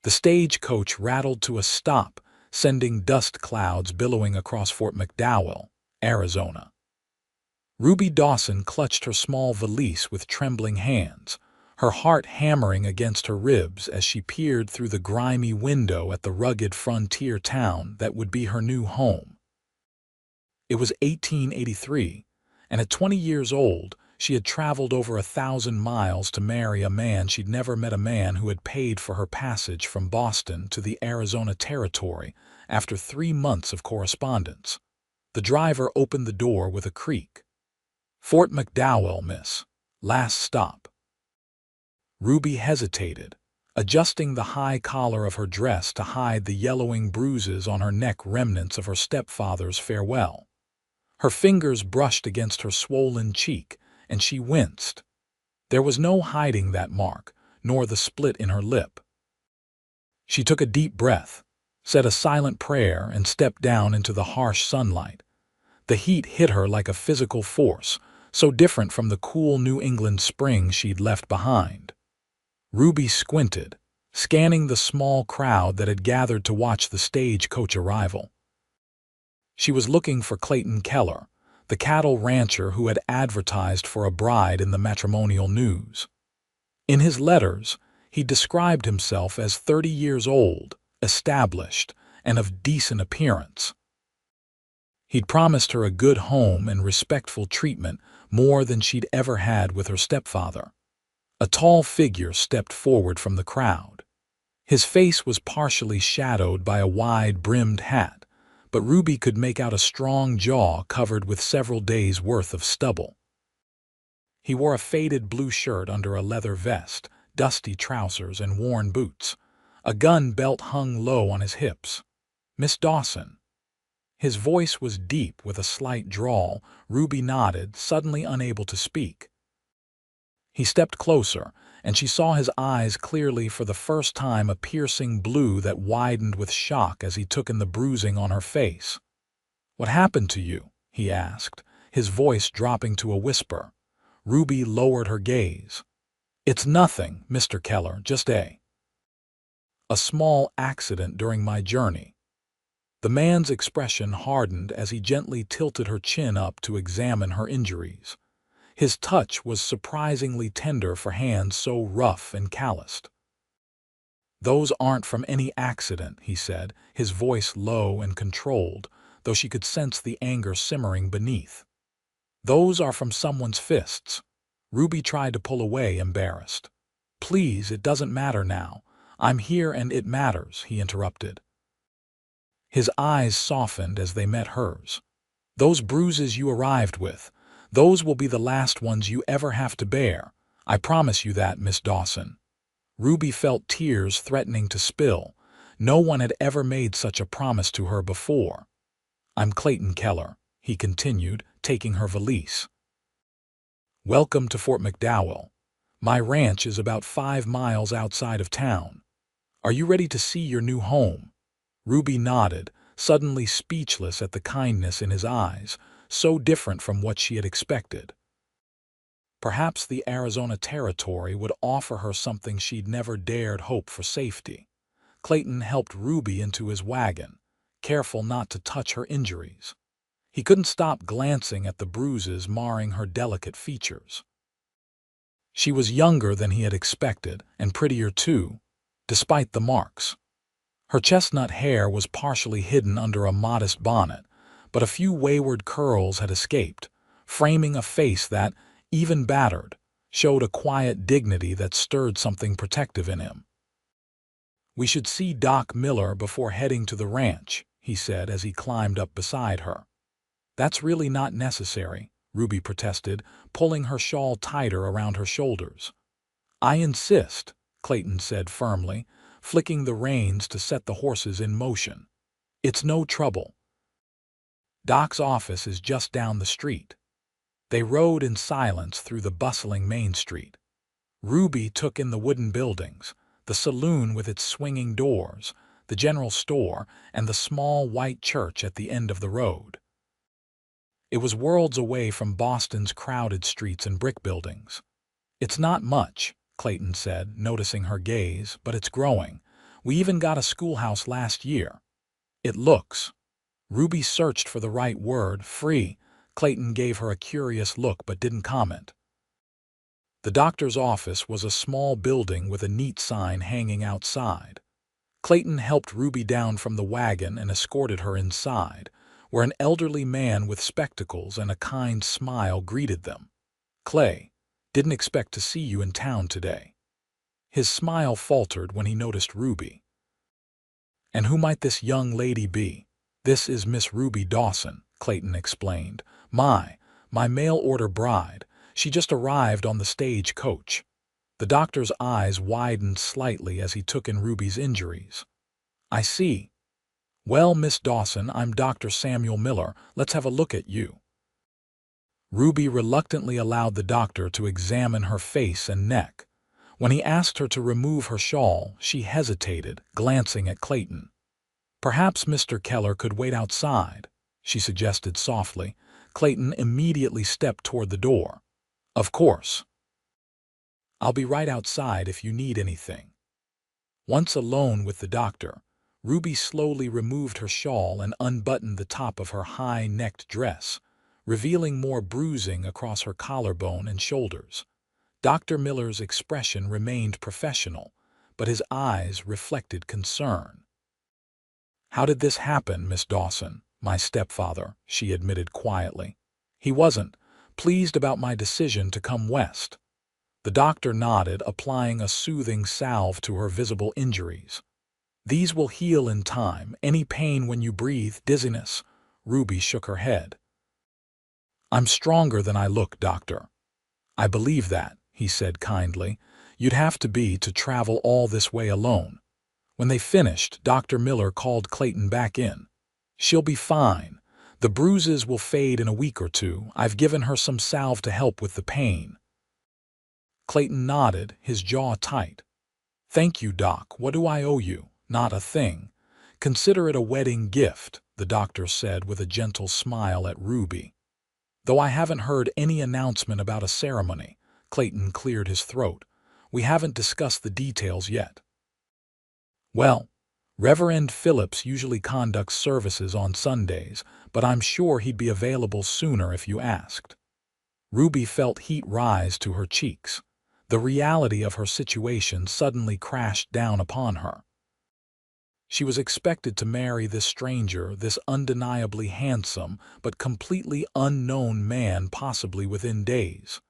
The stagecoach rattled to a stop, sending dust clouds billowing across Fort McDowell, Arizona. Ruby Dawson clutched her small valise with trembling hands, her heart hammering against her ribs as she peered through the grimy window at the rugged frontier town that would be her new home. It was 1883, and at 20 years old, she had traveled over 1,000 miles to marry a man she'd never met, a man who had paid for her passage from Boston to the Arizona Territory after 3 months of correspondence. The driver opened the door with a creak. "Fort McDowell, miss. Last stop." Ruby hesitated, adjusting the high collar of her dress to hide the yellowing bruises on her neck, remnants of her stepfather's farewell. Her fingers brushed against her swollen cheek, and she winced. There was no hiding that mark, nor the split in her lip. She took a deep breath, said a silent prayer, and stepped down into the harsh sunlight. The heat hit her like a physical force, so different from the cool New England spring she'd left behind. Ruby squinted, scanning the small crowd that had gathered to watch the stagecoach arrival. She was looking for Clayton Keller, the cattle rancher who had advertised for a bride in the matrimonial news. In his letters, he described himself as 30 years old, established, and of decent appearance. He'd promised her a good home and respectful treatment, more than she'd ever had with her stepfather. A tall figure stepped forward from the crowd. His face was partially shadowed by a wide-brimmed hat, but Ruby could make out a strong jaw covered with several days' worth of stubble. He wore a faded blue shirt under a leather vest, dusty trousers, and worn boots. A gun belt hung low on his hips. "Miss Dawson." His voice was deep with a slight drawl. Ruby nodded, suddenly unable to speak. He stepped closer, and she saw his eyes clearly for the first time, a piercing blue that widened with shock as he took in the bruising on her face. "What happened to you?" he asked, his voice dropping to a whisper. Ruby lowered her gaze. "It's nothing, Mr. Keller, just a small accident during my journey." The man's expression hardened as he gently tilted her chin up to examine her injuries. His touch was surprisingly tender for hands so rough and calloused. "Those aren't from any accident," he said, his voice low and controlled, though she could sense the anger simmering beneath. "Those are from someone's fists." Ruby tried to pull away, embarrassed. "Please, it doesn't matter now. I'm here and it matters," he interrupted. His eyes softened as they met hers. "Those bruises you arrived with, those will be the last ones you ever have to bear. I promise you that, Miss Dawson." Ruby felt tears threatening to spill. No one had ever made such a promise to her before. "I'm Clayton Keller," he continued, taking her valise. "Welcome to Fort McDowell. My ranch is about 5 miles outside of town. Are you ready to see your new home?" Ruby nodded, suddenly speechless at the kindness in his eyes, so different from what she had expected. Perhaps the Arizona Territory would offer her something she'd never dared hope for: safety. Clayton helped Ruby into his wagon, careful not to touch her injuries. He couldn't stop glancing at the bruises marring her delicate features. She was younger than he had expected, and prettier too, despite the marks. Her chestnut hair was partially hidden under a modest bonnet, but a few wayward curls had escaped, framing a face that, even battered, showed a quiet dignity that stirred something protective in him. "We should see Doc Miller before heading to the ranch," he said as he climbed up beside her. "That's really not necessary," Ruby protested, pulling her shawl tighter around her shoulders. "I insist," Clayton said firmly, flicking the reins to set the horses in motion. "It's no trouble. Doc's office is just down the street." They rode in silence through the bustling Main Street. Ruby took in the wooden buildings, the saloon with its swinging doors, the general store, and the small white church at the end of the road. It was worlds away from Boston's crowded streets and brick buildings. "It's not much," Clayton said, noticing her gaze, "but it's growing. We even got a schoolhouse last year. It looks. Ruby searched for the right word, free. Clayton gave her a curious look but didn't comment. The doctor's office was a small building with a neat sign hanging outside. Clayton helped Ruby down from the wagon and escorted her inside, where an elderly man with spectacles and a kind smile greeted them. "Clay, didn't expect to see you in town today." His smile faltered when he noticed Ruby. "And who might this young lady be?" "This is Miss Ruby Dawson," Clayton explained. My mail-order bride. She just arrived on the stage coach." The doctor's eyes widened slightly as he took in Ruby's injuries. "I see. Well, Miss Dawson, I'm Dr. Samuel Miller. Let's have a look at you." Ruby reluctantly allowed the doctor to examine her face and neck. When he asked her to remove her shawl, she hesitated, glancing at Clayton. "Perhaps Mr. Keller could wait outside," she suggested softly. Clayton immediately stepped toward the door. "Of course. I'll be right outside if you need anything." Once alone with the doctor, Ruby slowly removed her shawl and unbuttoned the top of her high-necked dress, revealing more bruising across her collarbone and shoulders. Dr. Miller's expression remained professional, but his eyes reflected concern. "How did this happen, Miss Dawson?" "My stepfather," she admitted quietly. "He wasn't pleased about my decision to come west." The doctor nodded, applying a soothing salve to her visible injuries. "These will heal in time. Any pain when you breathe, dizziness?" Ruby shook her head. "I'm stronger than I look, doctor." "I believe that," he said kindly. "You'd have to be to travel all this way alone." When they finished, Dr. Miller called Clayton back in. "She'll be fine. The bruises will fade in a week or two. I've given her some salve to help with the pain." Clayton nodded, his jaw tight. "Thank you, Doc. What do I owe you?" "Not a thing. Consider it a wedding gift," the doctor said with a gentle smile at Ruby. "Though I haven't heard any announcement about a ceremony." Clayton cleared his throat. "We haven't discussed the details yet." "Well, Reverend Phillips usually conducts services on Sundays, but I'm sure he'd be available sooner if you asked." Ruby felt heat rise to her cheeks. The reality of her situation suddenly crashed down upon her. She was expected to marry this stranger, this undeniably handsome but completely unknown man, possibly within days.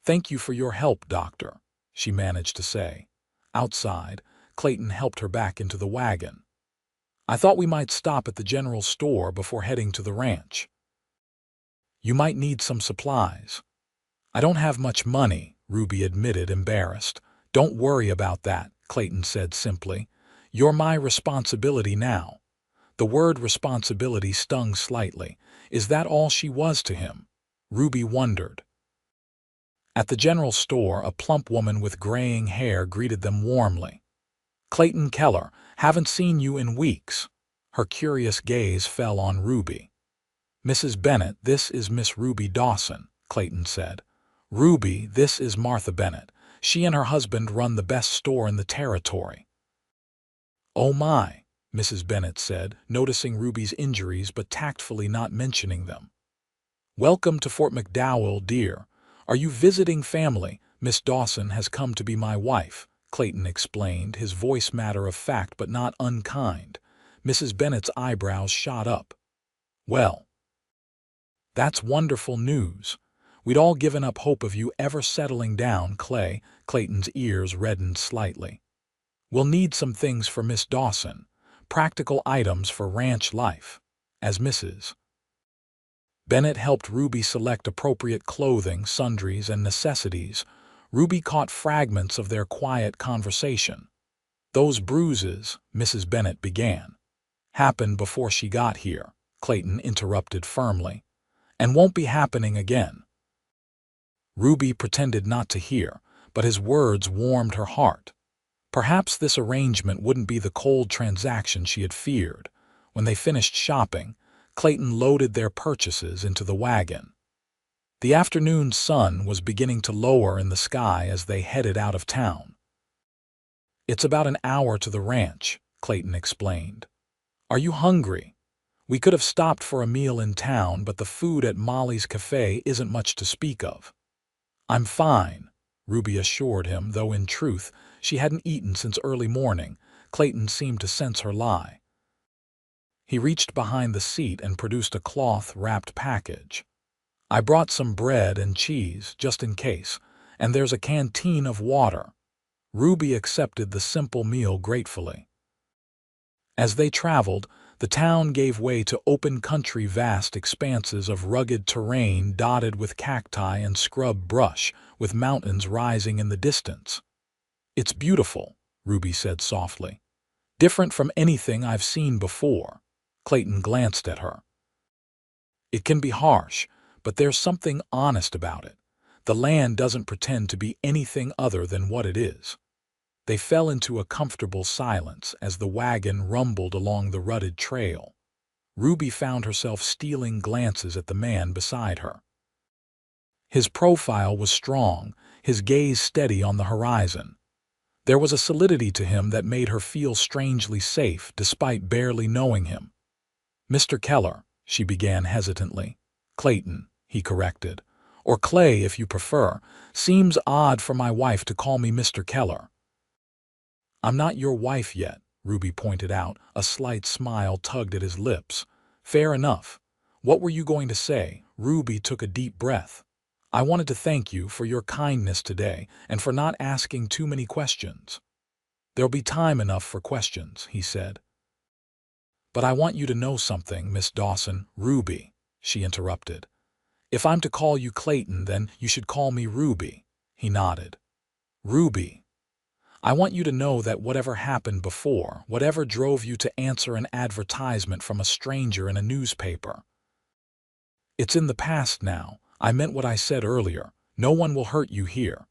"Thank you for your help, doctor," she managed to say. Outside, Clayton helped her back into the wagon. "I thought we might stop at the general store before heading to the ranch. You might need some supplies." "I don't have much money," Ruby admitted, embarrassed. "Don't worry about that," Clayton said simply. "You're my responsibility now." The word responsibility stung slightly. Is that all she was to him? Ruby wondered. At the general store, a plump woman with graying hair greeted them warmly. "Clayton Keller, haven't seen you in weeks." Her curious gaze fell on Ruby. "Mrs. Bennett, this is Miss Ruby Dawson," Clayton said. "Ruby, this is Martha Bennett. She and her husband run the best store in the territory." "Oh my," Mrs. Bennett said, noticing Ruby's injuries but tactfully not mentioning them. "Welcome to Fort McDowell, dear. Are you visiting family? Miss Dawson has come to be my wife," Clayton explained, his voice matter-of-fact but not unkind. Mrs. Bennett's eyebrows shot up. "Well, that's wonderful news. We'd all given up hope of you ever settling down, Clay." Clayton's ears reddened slightly. "We'll need some things for Miss Dawson. Practical items for ranch life." As Mrs. Bennett helped Ruby select appropriate clothing, sundries, and necessities, Ruby caught fragments of their quiet conversation. "Those bruises," Mrs. Bennett began. "Happened before she got here," Clayton interrupted firmly. "And won't be happening again." Ruby pretended not to hear, but his words warmed her heart. Perhaps this arrangement wouldn't be the cold transaction she had feared. When they finished shopping, Clayton loaded their purchases into the wagon. The afternoon sun was beginning to lower in the sky as they headed out of town. It's about an hour to the ranch, Clayton explained. Are you hungry? We could have stopped for a meal in town, but the food at Molly's Cafe isn't much to speak of. I'm fine, Ruby assured him, though in truth, she hadn't eaten since early morning. Clayton seemed to sense her lie. He reached behind the seat and produced a cloth-wrapped package. I brought some bread and cheese, just in case, and there's a canteen of water. Ruby accepted the simple meal gratefully. As they traveled, the town gave way to open country, vast expanses of rugged terrain dotted with cacti and scrub brush, with mountains rising in the distance. It's beautiful, Ruby said softly. Different from anything I've seen before. Clayton glanced at her. It can be harsh, but there's something honest about it. The land doesn't pretend to be anything other than what it is. They fell into a comfortable silence as the wagon rumbled along the rutted trail. Ruby found herself stealing glances at the man beside her. His profile was strong, his gaze steady on the horizon. There was a solidity to him that made her feel strangely safe despite barely knowing him. Mr. Keller, she began hesitantly. Clayton, he corrected. Or Clay, if you prefer. Seems odd for my wife to call me Mr. Keller. I'm not your wife yet, Ruby pointed out. A slight smile tugged at his lips. Fair enough. What were you going to say? Ruby took a deep breath. I wanted to thank you for your kindness today and for not asking too many questions. There'll be time enough for questions, he said. But I want you to know something, Miss Dawson. Ruby, she interrupted. If I'm to call you Clayton, then you should call me Ruby. He nodded. Ruby, I want you to know that whatever happened before, whatever drove you to answer an advertisement from a stranger in a newspaper, it's in the past now. I meant what I said earlier. No one will hurt you here.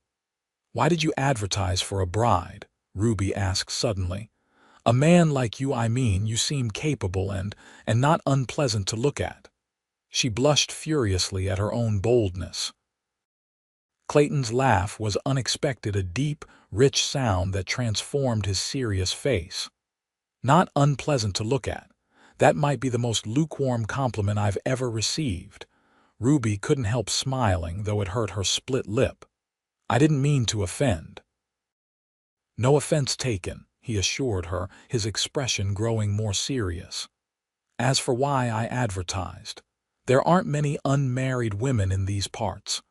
Why did you advertise for a bride? Ruby asked suddenly. A man like you, I mean, you seem capable and not unpleasant to look at. She blushed furiously at her own boldness. Clayton's laugh was unexpected, a deep, rich sound that transformed his serious face. Not unpleasant to look at. That might be the most lukewarm compliment I've ever received. Ruby couldn't help smiling, though it hurt her split lip. I didn't mean to offend. No offense taken, he assured her, his expression growing more serious. As for why I advertised, there aren't many unmarried women in these parts.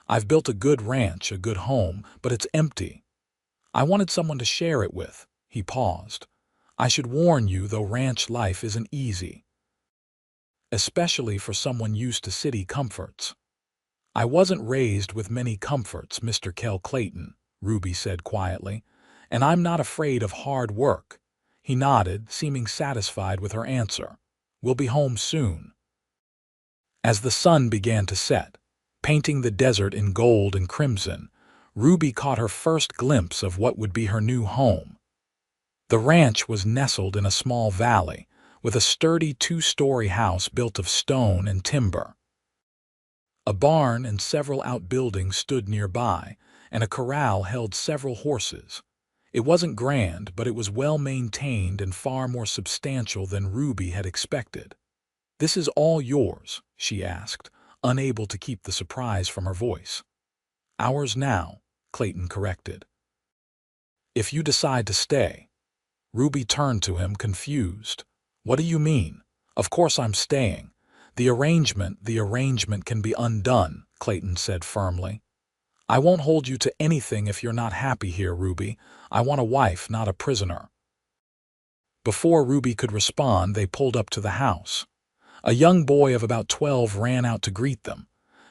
I've built a good ranch, a good home, but it's empty. I wanted someone to share it with. He paused. I should warn you, though, ranch life isn't easy, especially for someone used to city comforts. I wasn't raised with many comforts, Mr. Clayton, Ruby said quietly, and I'm not afraid of hard work. He nodded, seeming satisfied with her answer. We'll be home soon. As the sun began to set, painting the desert in gold and crimson, Ruby caught her first glimpse of what would be her new home. The ranch was nestled in a small valley, with a sturdy two-story house built of stone and timber. A barn and several outbuildings stood nearby, and a corral held several horses. It wasn't grand, but it was well-maintained and far more substantial than Ruby had expected. This is all yours, she asked, unable to keep the surprise from her voice. Ours now, Clayton corrected. If you decide to stay. Ruby turned to him, confused. What do you mean? Of course I'm staying. The arrangement can be undone, Clayton said firmly. I won't hold you to anything if you're not happy here, Ruby. I want a wife, not a prisoner. Before Ruby could respond, they pulled up to the house. A young boy of about 12 ran out to greet them.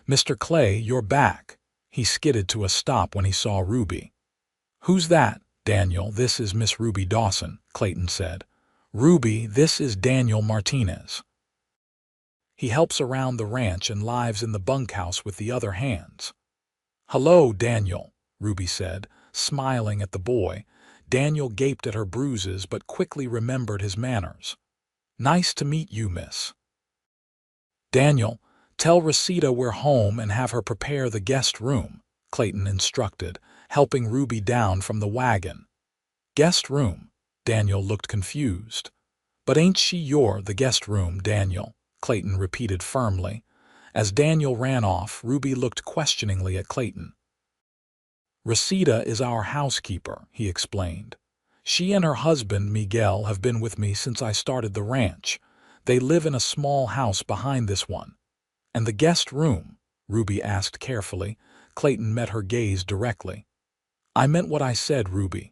Mr. Clay, you're back. He skidded to a stop when he saw Ruby. Who's that? Daniel, this is Miss Ruby Dawson, Clayton said. Ruby, this is Daniel Martinez. He helps around the ranch and lives in the bunkhouse with the other hands. Hello, Daniel, Ruby said, smiling at the boy. Daniel gaped at her bruises but quickly remembered his manners. Nice to meet you, miss. Daniel, tell Rosita we're home and have her prepare the guest room, Clayton instructed, helping Ruby down from the wagon. Guest room. Daniel looked confused. But ain't she the guest room, Daniel? Clayton repeated firmly. As Daniel ran off, Ruby looked questioningly at Clayton. Resita is our housekeeper, he explained. She and her husband, Miguel, have been with me since I started the ranch. They live in a small house behind this one. And the guest room? Ruby asked carefully. Clayton met her gaze directly. I meant what I said, Ruby.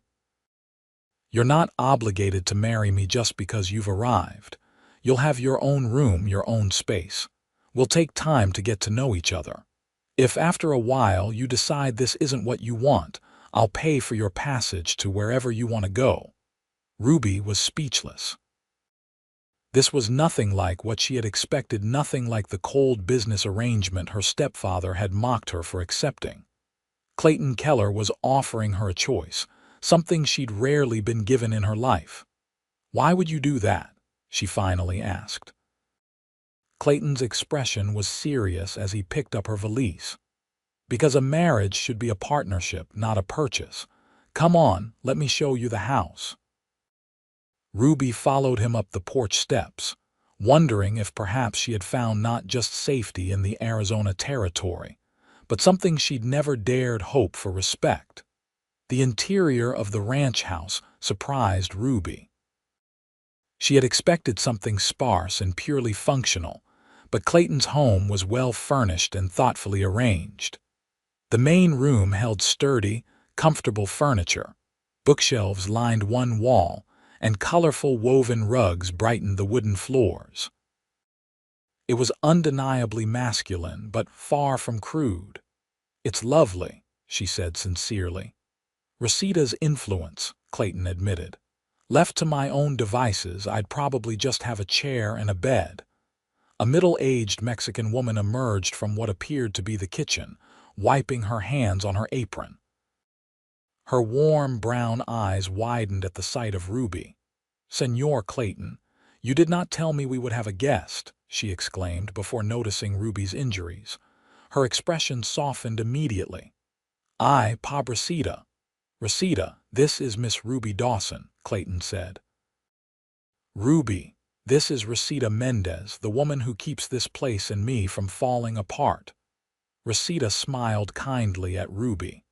You're not obligated to marry me just because you've arrived. You'll have your own room, your own space. We'll take time to get to know each other. If after a while you decide this isn't what you want, I'll pay for your passage to wherever you want to go. Ruby was speechless. This was nothing like what she had expected, nothing like the cold business arrangement her stepfather had mocked her for accepting. Clayton Keller was offering her a choice, something she'd rarely been given in her life. Why would you do that? She finally asked. Clayton's expression was serious as he picked up her valise. Because a marriage should be a partnership, not a purchase. Come on, let me show you the house. Ruby followed him up the porch steps, wondering if perhaps she had found not just safety in the Arizona territory, but something she'd never dared hope for: respect. The interior of the ranch house surprised Ruby. She had expected something sparse and purely functional, but Clayton's home was well furnished and thoughtfully arranged. The main room held sturdy, comfortable furniture. Bookshelves lined one wall, and colorful woven rugs brightened the wooden floors. It was undeniably masculine, but far from crude. It's lovely, she said sincerely. Resita's influence, Clayton admitted. Left to my own devices, I'd probably just have a chair and a bed. A middle-aged Mexican woman emerged from what appeared to be the kitchen, wiping her hands on her apron. Her warm brown eyes widened at the sight of Ruby. "Senor Clayton, you did not tell me we would have a guest," she exclaimed before noticing Ruby's injuries. Her expression softened immediately. "I, Pobrecita." "Resita, this is Miss Ruby Dawson," Clayton said. "Ruby, this is Resita Mendez, the woman who keeps this place and me from falling apart." Resita smiled kindly at Ruby.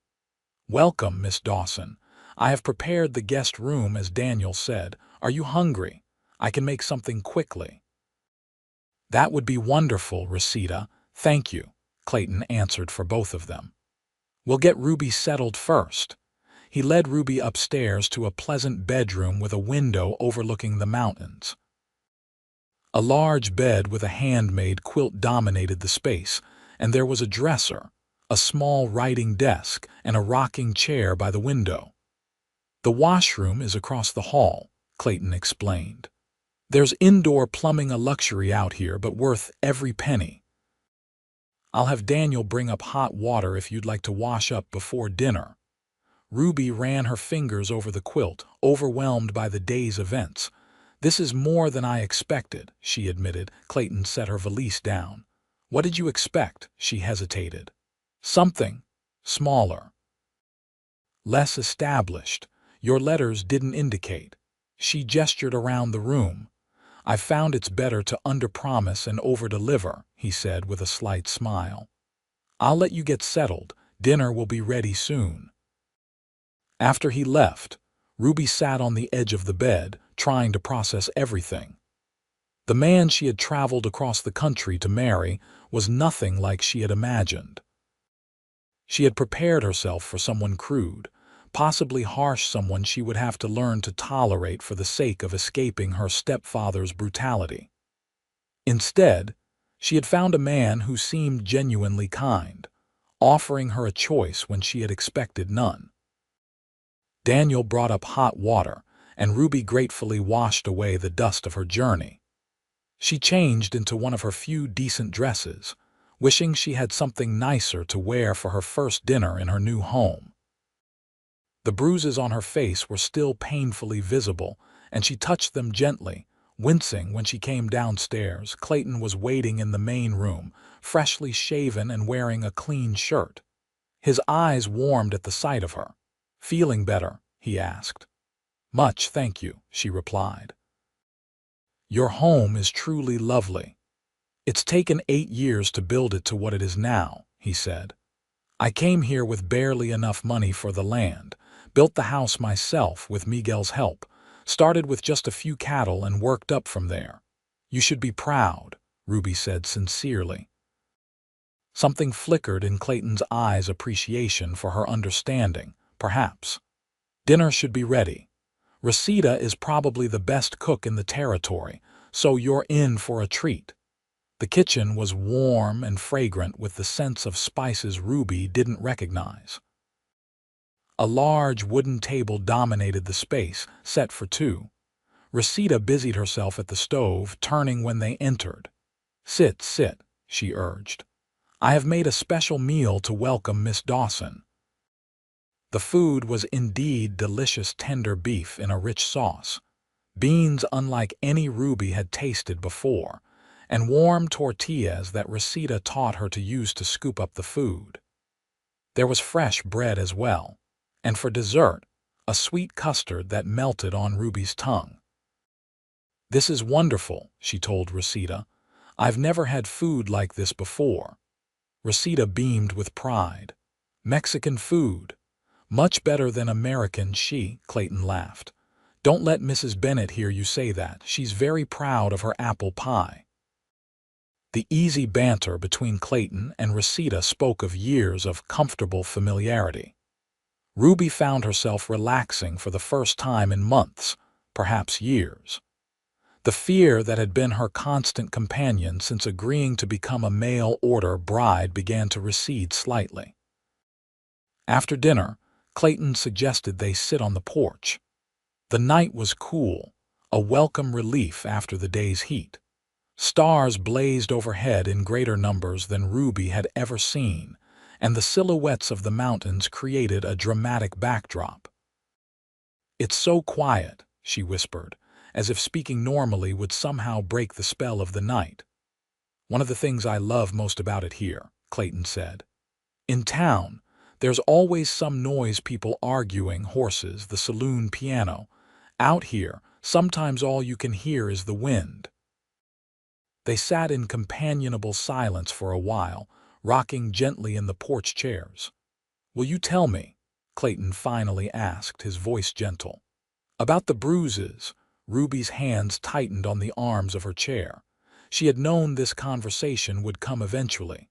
"Welcome, Miss Dawson. I have prepared the guest room as Daniel said. Are you hungry? I can make something quickly." "That would be wonderful, Resita. Thank you," Clayton answered for both of them. "We'll get Ruby settled first." He led Ruby upstairs to a pleasant bedroom with a window overlooking the mountains. A large bed with a handmade quilt dominated the space, and there was a dresser, a small writing desk, and a rocking chair by the window. "The washroom is across the hall," Clayton explained. "There's indoor plumbing, a luxury out here, but worth every penny. I'll have Daniel bring up hot water if you'd like to wash up before dinner." Ruby ran her fingers over the quilt, overwhelmed by the day's events. "This is more than I expected," she admitted. Clayton set her valise down. "What did you expect?" She hesitated. "Something smaller. Less established. Your letters didn't indicate." She gestured around the room. "I found it's better to underpromise and overdeliver," he said with a slight smile. "I'll let you get settled. Dinner will be ready soon." After he left, Ruby sat on the edge of the bed, trying to process everything. The man she had traveled across the country to marry was nothing like she had imagined. She had prepared herself for someone crude, possibly harsh, someone she would have to learn to tolerate for the sake of escaping her stepfather's brutality. Instead, she had found a man who seemed genuinely kind, offering her a choice when she had expected none. Daniel brought up hot water, and Ruby gratefully washed away the dust of her journey. She changed into one of her few decent dresses, wishing she had something nicer to wear for her first dinner in her new home. The bruises on her face were still painfully visible, and she touched them gently, wincing when she came downstairs. Clayton was waiting in the main room, freshly shaven and wearing a clean shirt. His eyes warmed at the sight of her. "Feeling better?" he asked. Much, thank you, she replied. Your home is truly lovely. It's taken 8 years to build it to what it is now, he said. I came here with barely enough money for the land, built the house myself with Miguel's help, started with just a few cattle and worked up from there. You should be proud, Ruby said sincerely. Something flickered in Clayton's eyes, appreciation for her understanding, perhaps. Dinner should be ready. Rosita is probably the best cook in the territory, so you're in for a treat. The kitchen was warm and fragrant with the sense of spices Ruby didn't recognize. A large wooden table dominated the space, set for two. Rosita busied herself at the stove, turning when they entered. Sit, sit, she urged. I have made a special meal to welcome Miss Dawson. The food was indeed delicious, tender beef in a rich sauce, beans unlike any Ruby had tasted before, and warm tortillas that Rosita taught her to use to scoop up the food. There was fresh bread as well, and for dessert, a sweet custard that melted on Ruby's tongue. This is wonderful, she told Rosita. I've never had food like this before. Rosita beamed with pride. Mexican food. Much better than American, Clayton laughed. Don't let Mrs. Bennett hear you say that. She's very proud of her apple pie. The easy banter between Clayton and Rosita spoke of years of comfortable familiarity. Ruby found herself relaxing for the first time in months, perhaps years. The fear that had been her constant companion since agreeing to become a mail-order bride began to recede slightly. After dinner, Clayton suggested they sit on the porch. The night was cool, a welcome relief after the day's heat. Stars blazed overhead in greater numbers than Ruby had ever seen, and the silhouettes of the mountains created a dramatic backdrop. It's so quiet, she whispered, as if speaking normally would somehow break the spell of the night. One of the things I love most about it here, Clayton said. In town, there's always some noise, people arguing, horses, the saloon piano. Out here, sometimes all you can hear is the wind. They sat in companionable silence for a while, rocking gently in the porch chairs. Will you tell me, Clayton finally asked, his voice gentle, about the Bruises? Ruby's hands tightened on the arms of her chair. She had known this conversation would come eventually.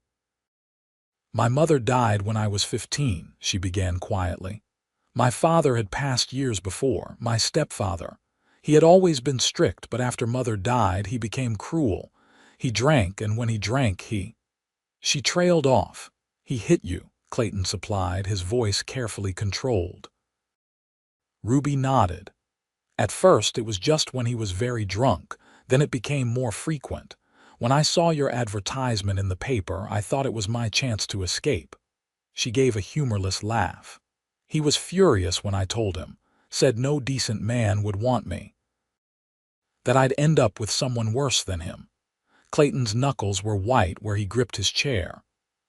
My mother died when I was 15, she began quietly. My father had passed years before, my stepfather. He had always been strict, but after Mother died, he became cruel. He drank, and when he drank, She trailed off. He hit you, Clayton supplied, his voice carefully controlled. Ruby nodded. At first, it was just when he was very drunk. Then it became more frequent. When I saw your advertisement in the paper, I thought it was my chance to escape. She gave a humorless laugh. He was furious when I told him, said no decent man would want me. That I'd end up with someone worse than him. Clayton's knuckles were white where he gripped his chair.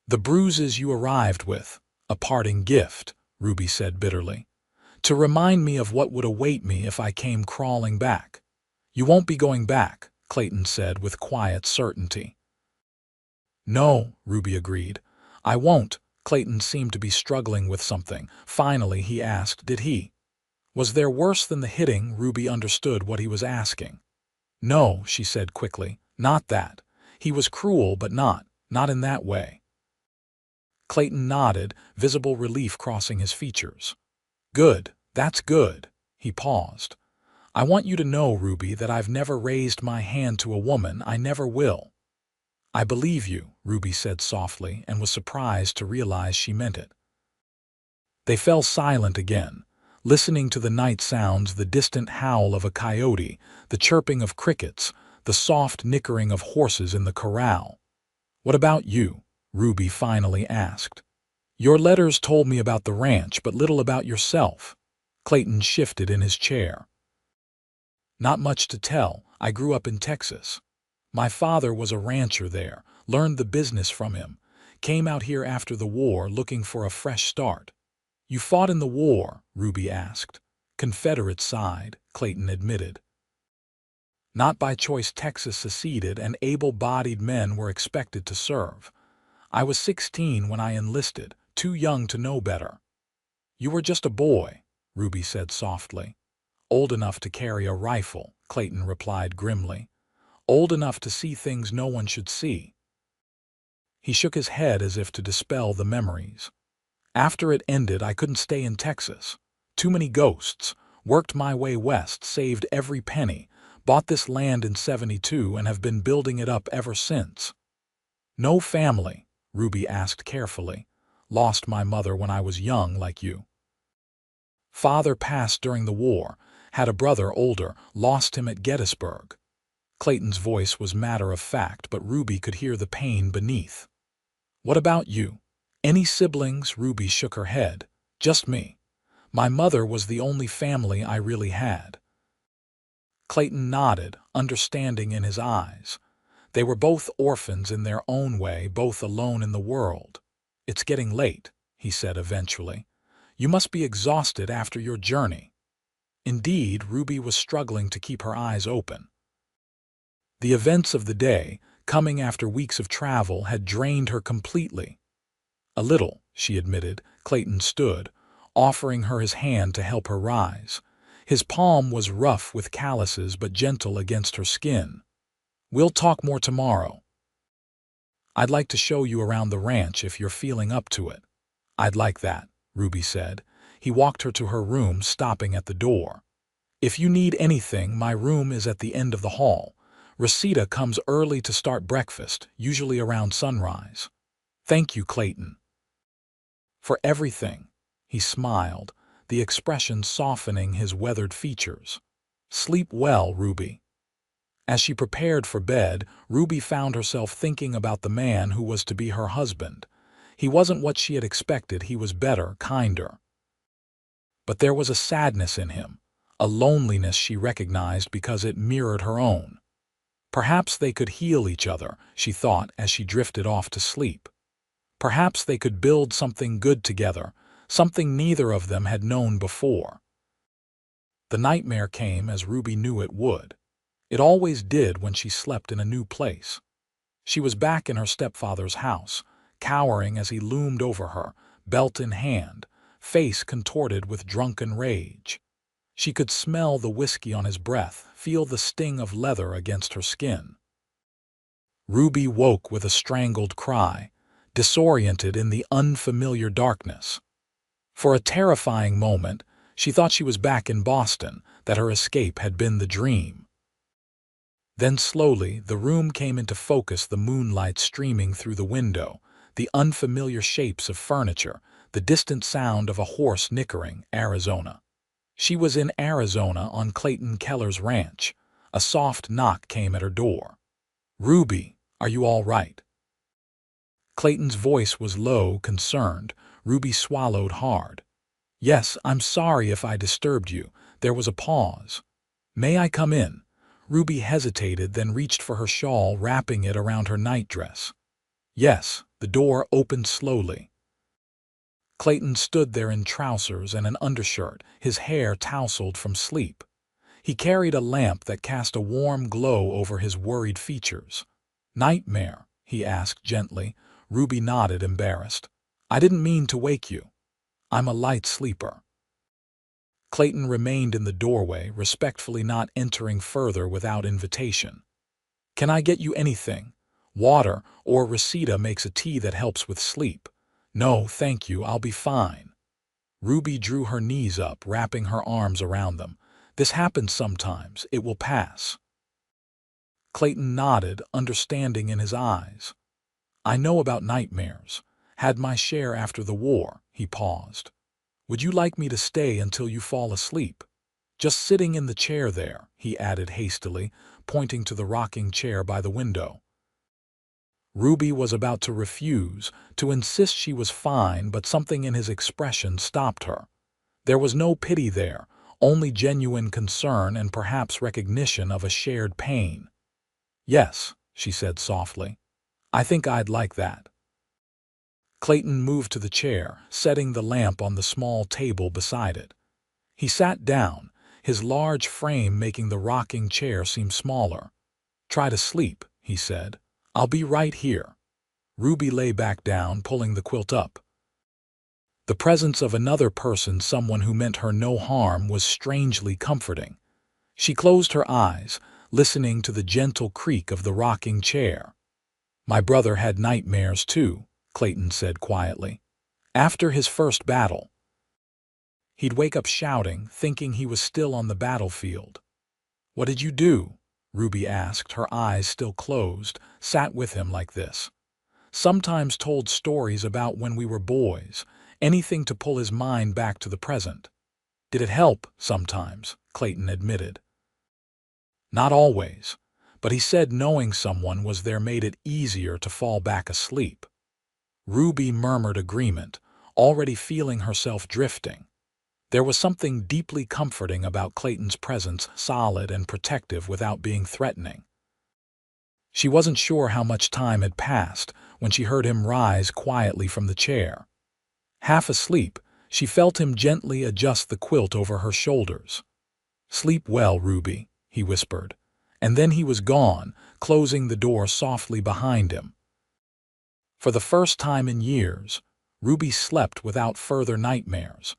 The Bruises you arrived with, a parting gift, Ruby said bitterly, to remind me of what would await me if I came crawling back. You won't be going back, Clayton said with quiet certainty. No, Ruby agreed. I won't. Clayton seemed to be struggling with something. Finally, he asked, did he? Was there worse than the hitting? Ruby understood what he was asking. No, she said quickly. Not that. He was cruel, but not in that way. Clayton nodded, visible relief crossing his features. Good, that's good. He paused. I want you to know, Ruby, that I've never raised my hand to a woman. I never will. I believe you, Ruby said softly, and was surprised to realize she meant it. They fell silent again, listening to the night sounds, the distant howl of a coyote, the chirping of crickets, the soft nickering of horses in the corral. What about you? Ruby finally asked. Your letters told me about the ranch, but little about yourself. Clayton shifted in his chair. Not much to tell. I grew up in Texas. My father was a rancher there, learned the business from him, came out here after the war looking for a fresh start. You fought in the war? Ruby asked. Confederate side, Clayton admitted. Not by choice. Texas seceded and able-bodied men were expected to serve. I was 16 when I enlisted, too young to know better. You were just a boy, Ruby said softly. Old enough to carry a rifle, Clayton replied grimly. Old enough to see things no one should see. He shook his head as if to dispel the memories. After it ended, I couldn't stay in Texas. Too many ghosts. Worked my way west, saved every penny, bought this land in '72 and have been building it up ever since. No family, Ruby asked carefully. Lost my mother when I was young like you. Father passed during the war, had a brother older, lost him at Gettysburg. Clayton's voice was matter of fact, but Ruby could hear the pain beneath. What about you? Any siblings? Ruby shook her head. Just me. My mother was the only family I really had. Clayton nodded, understanding in his eyes. They were both orphans in their own way, both alone in the world. It's getting late, he said eventually. You must be exhausted after your journey. Indeed, Ruby was struggling to keep her eyes open. The events of the day, coming after weeks of travel, had drained her completely. A little, she admitted. Clayton stood, offering her his hand to help her rise. His palm was rough with calluses but gentle against her skin. We'll talk more tomorrow. I'd like to show you around the ranch if you're feeling up to it. I'd like that, Ruby said. He walked her to her room, stopping at the door. If you need anything, my room is at the end of the hall. Rosita comes early to start breakfast, usually around sunrise. Thank you, Clayton. For everything. He smiled, the expression softening his weathered features. Sleep well, Ruby. As she prepared for bed, Ruby found herself thinking about the man who was to be her husband. He wasn't what she had expected. He was better, kinder. But there was a sadness in him, a loneliness she recognized because it mirrored her own. Perhaps they could heal each other, she thought as she drifted off to sleep. Perhaps they could build something good together, something neither of them had known before. The nightmare came as Ruby knew it would. It always did when she slept in a new place. She was back in her stepfather's house, cowering as he loomed over her, belt in hand, face contorted with drunken rage. She could smell the whiskey on his breath, feel the sting of leather against her skin. Ruby woke with a strangled cry, disoriented in the unfamiliar darkness. For a terrifying moment, she thought she was back in Boston, that her escape had been the dream. Then slowly, the room came into focus, the moonlight streaming through the window, the unfamiliar shapes of furniture, the distant sound of a horse nickering. Arizona. She was in Arizona on Clayton Keller's ranch. A soft knock came at her door. Ruby, are you all right? Clayton's voice was low, concerned. Ruby swallowed hard. Yes, I'm sorry if I disturbed you. There was a pause. May I come in? Ruby hesitated, then reached for her shawl, wrapping it around her nightdress. Yes, the door opened slowly. Clayton stood there in trousers and an undershirt, his hair tousled from sleep. He carried a lamp that cast a warm glow over his worried features. Nightmare? He asked gently. Ruby nodded, embarrassed. I didn't mean to wake you. I'm a light sleeper. Clayton remained in the doorway, respectfully not entering further without invitation. Can I get you anything? Water, or Rosita makes a tea that helps with sleep. No, thank you, I'll be fine. Ruby drew her knees up, wrapping her arms around them. This happens sometimes. It will pass. Clayton nodded, understanding in his eyes. I know about nightmares. Had my share after the war. He paused. Would you like me to stay until you fall asleep? Just sitting in the chair there, he added hastily, pointing to the rocking chair by the window. Ruby was about to refuse, to insist she was fine, but something in his expression stopped her. There was no pity there, only genuine concern and perhaps recognition of a shared pain. Yes, she said softly. I think I'd like that. Clayton moved to the chair, setting the lamp on the small table beside it. He sat down, his large frame making the rocking chair seem smaller. "Try to sleep," he said. "I'll be right here." Ruby lay back down, pulling the quilt up. The presence of another person, someone who meant her no harm, was strangely comforting. She closed her eyes, listening to the gentle creak of the rocking chair. "My brother had nightmares too," Clayton said quietly. "After his first battle, he'd wake up shouting, thinking he was still on the battlefield." "What did you do?" Ruby asked, her eyes still closed. "Sat with him like this. Sometimes told stories about when we were boys, anything to pull his mind back to the present." "Did it help?" "Sometimes," Clayton admitted. "Not always, but he said knowing someone was there made it easier to fall back asleep." Ruby murmured agreement, already feeling herself drifting. There was something deeply comforting about Clayton's presence, solid and protective without being threatening. She wasn't sure how much time had passed when she heard him rise quietly from the chair. Half asleep, she felt him gently adjust the quilt over her shoulders. "Sleep well, Ruby," he whispered, and then he was gone, closing the door softly behind him. For the first time in years, Ruby slept without further nightmares.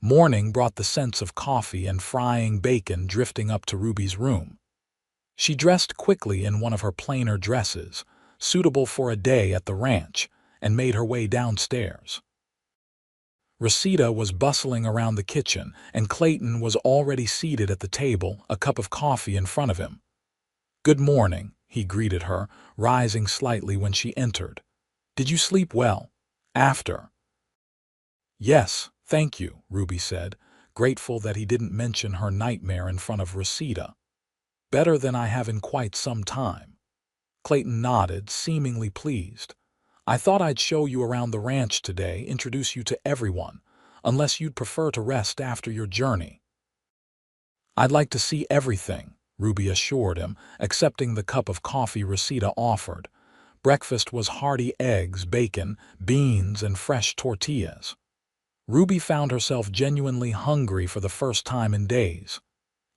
Morning brought the sense of coffee and frying bacon drifting up to Ruby's room. She dressed quickly in one of her plainer dresses, suitable for a day at the ranch, and made her way downstairs. Rosita was bustling around the kitchen, and Clayton was already seated at the table, a cup of coffee in front of him. "Good morning," he greeted her, rising slightly when she entered. "Did you sleep well?" "After." "Yes, thank you," Ruby said, grateful that he didn't mention her nightmare in front of Rosita. "Better than I have in quite some time." Clayton nodded, seemingly pleased. "I thought I'd show you around the ranch today, introduce you to everyone, unless you'd prefer to rest after your journey." "I'd like to see everything," Ruby assured him, accepting the cup of coffee Rosita offered. Breakfast was hearty eggs, bacon, beans, and fresh tortillas. Ruby found herself genuinely hungry for the first time in days.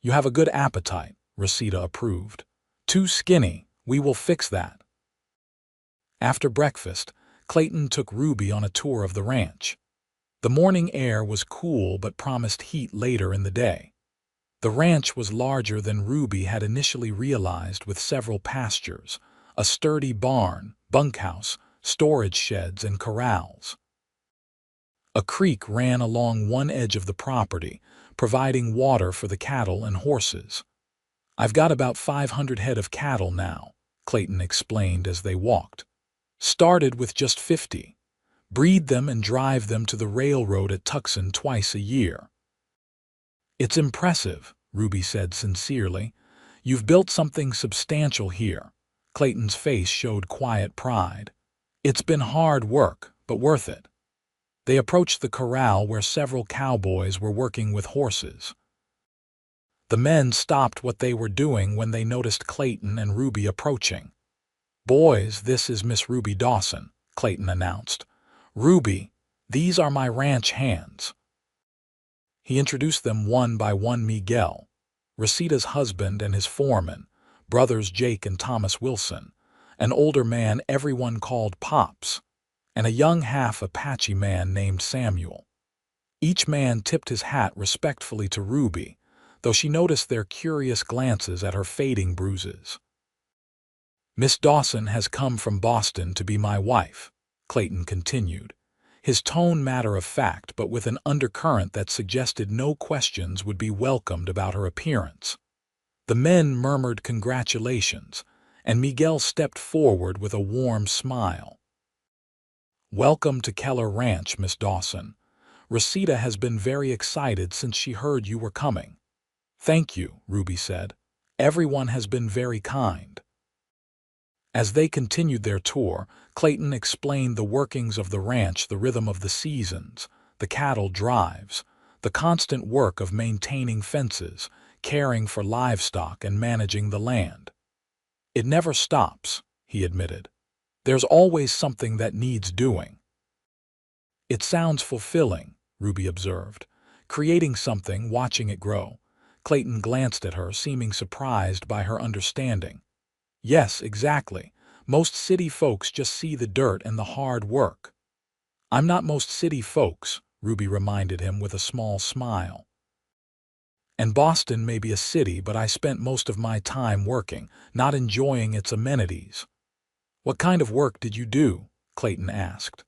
"You have a good appetite," Rosita approved. "Too skinny. We will fix that." After breakfast, Clayton took Ruby on a tour of the ranch. The morning air was cool but promised heat later in the day. The ranch was larger than Ruby had initially realized, with several pastures, a sturdy barn, bunkhouse, storage sheds, and corrals. A creek ran along one edge of the property, providing water for the cattle and horses. "I've got about 500 head of cattle now," Clayton explained as they walked. "Started with just 50. Breed them and drive them to the railroad at Tucson twice a year." "It's impressive," Ruby said sincerely. "You've built something substantial here." Clayton's face showed quiet pride. "It's been hard work, but worth it." They approached the corral where several cowboys were working with horses. The men stopped what they were doing when they noticed Clayton and Ruby approaching. "Boys, this is Miss Ruby Dawson," Clayton announced. "Ruby, these are my ranch hands." He introduced them one by one: Miguel, Rosita's husband and his foreman, brothers Jake and Thomas Wilson, an older man everyone called Pops, and a young half-Apache man named Samuel. Each man tipped his hat respectfully to Ruby, though she noticed their curious glances at her fading bruises. "Miss Dawson has come from Boston to be my wife," Clayton continued, his tone matter-of-fact but with an undercurrent that suggested no questions would be welcomed about her appearance. The men murmured congratulations, and Miguel stepped forward with a warm smile. "Welcome to Keller Ranch, Miss Dawson. Rosita has been very excited since she heard you were coming." "Thank you," Ruby said. "Everyone has been very kind." As they continued their tour, Clayton explained the workings of the ranch, the rhythm of the seasons, the cattle drives, the constant work of maintaining fences, caring for livestock, and managing the land. "It never stops," he admitted. "There's always something that needs doing." "It sounds fulfilling," Ruby observed. creating something, watching it grow. Clayton glanced at her, seeming surprised by her understanding. Yes, exactly. Most city folks just see the dirt and the hard work. I'm not most city folks, Ruby reminded him with a small smile. And Boston may be a city, but I spent most of my time working, not enjoying its amenities. What kind of work did you do? Clayton asked.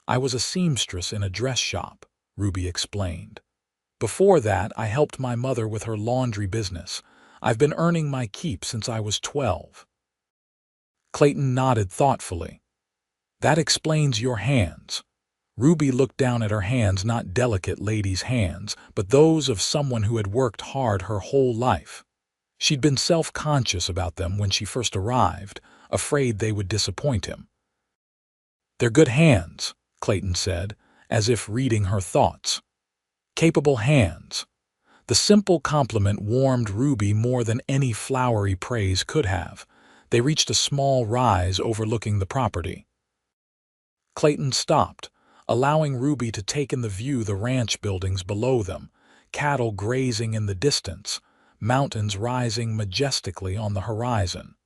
I was a seamstress in a dress shop, Ruby explained. Before that, I helped my mother with her laundry business. I've been earning my keep since I was 12. Clayton nodded thoughtfully. That explains your hands. Ruby looked down at her hands, not delicate ladies' hands, but those of someone who had worked hard her whole life. She'd been self-conscious about them when she first arrived, afraid they would disappoint him. They're good hands, Clayton said, as if reading her thoughts. Capable hands. The simple compliment warmed Ruby more than any flowery praise could have. They reached a small rise overlooking the property. Clayton stopped, allowing Ruby to take in the view the ranch buildings below them, cattle grazing in the distance, mountains rising majestically on the horizon.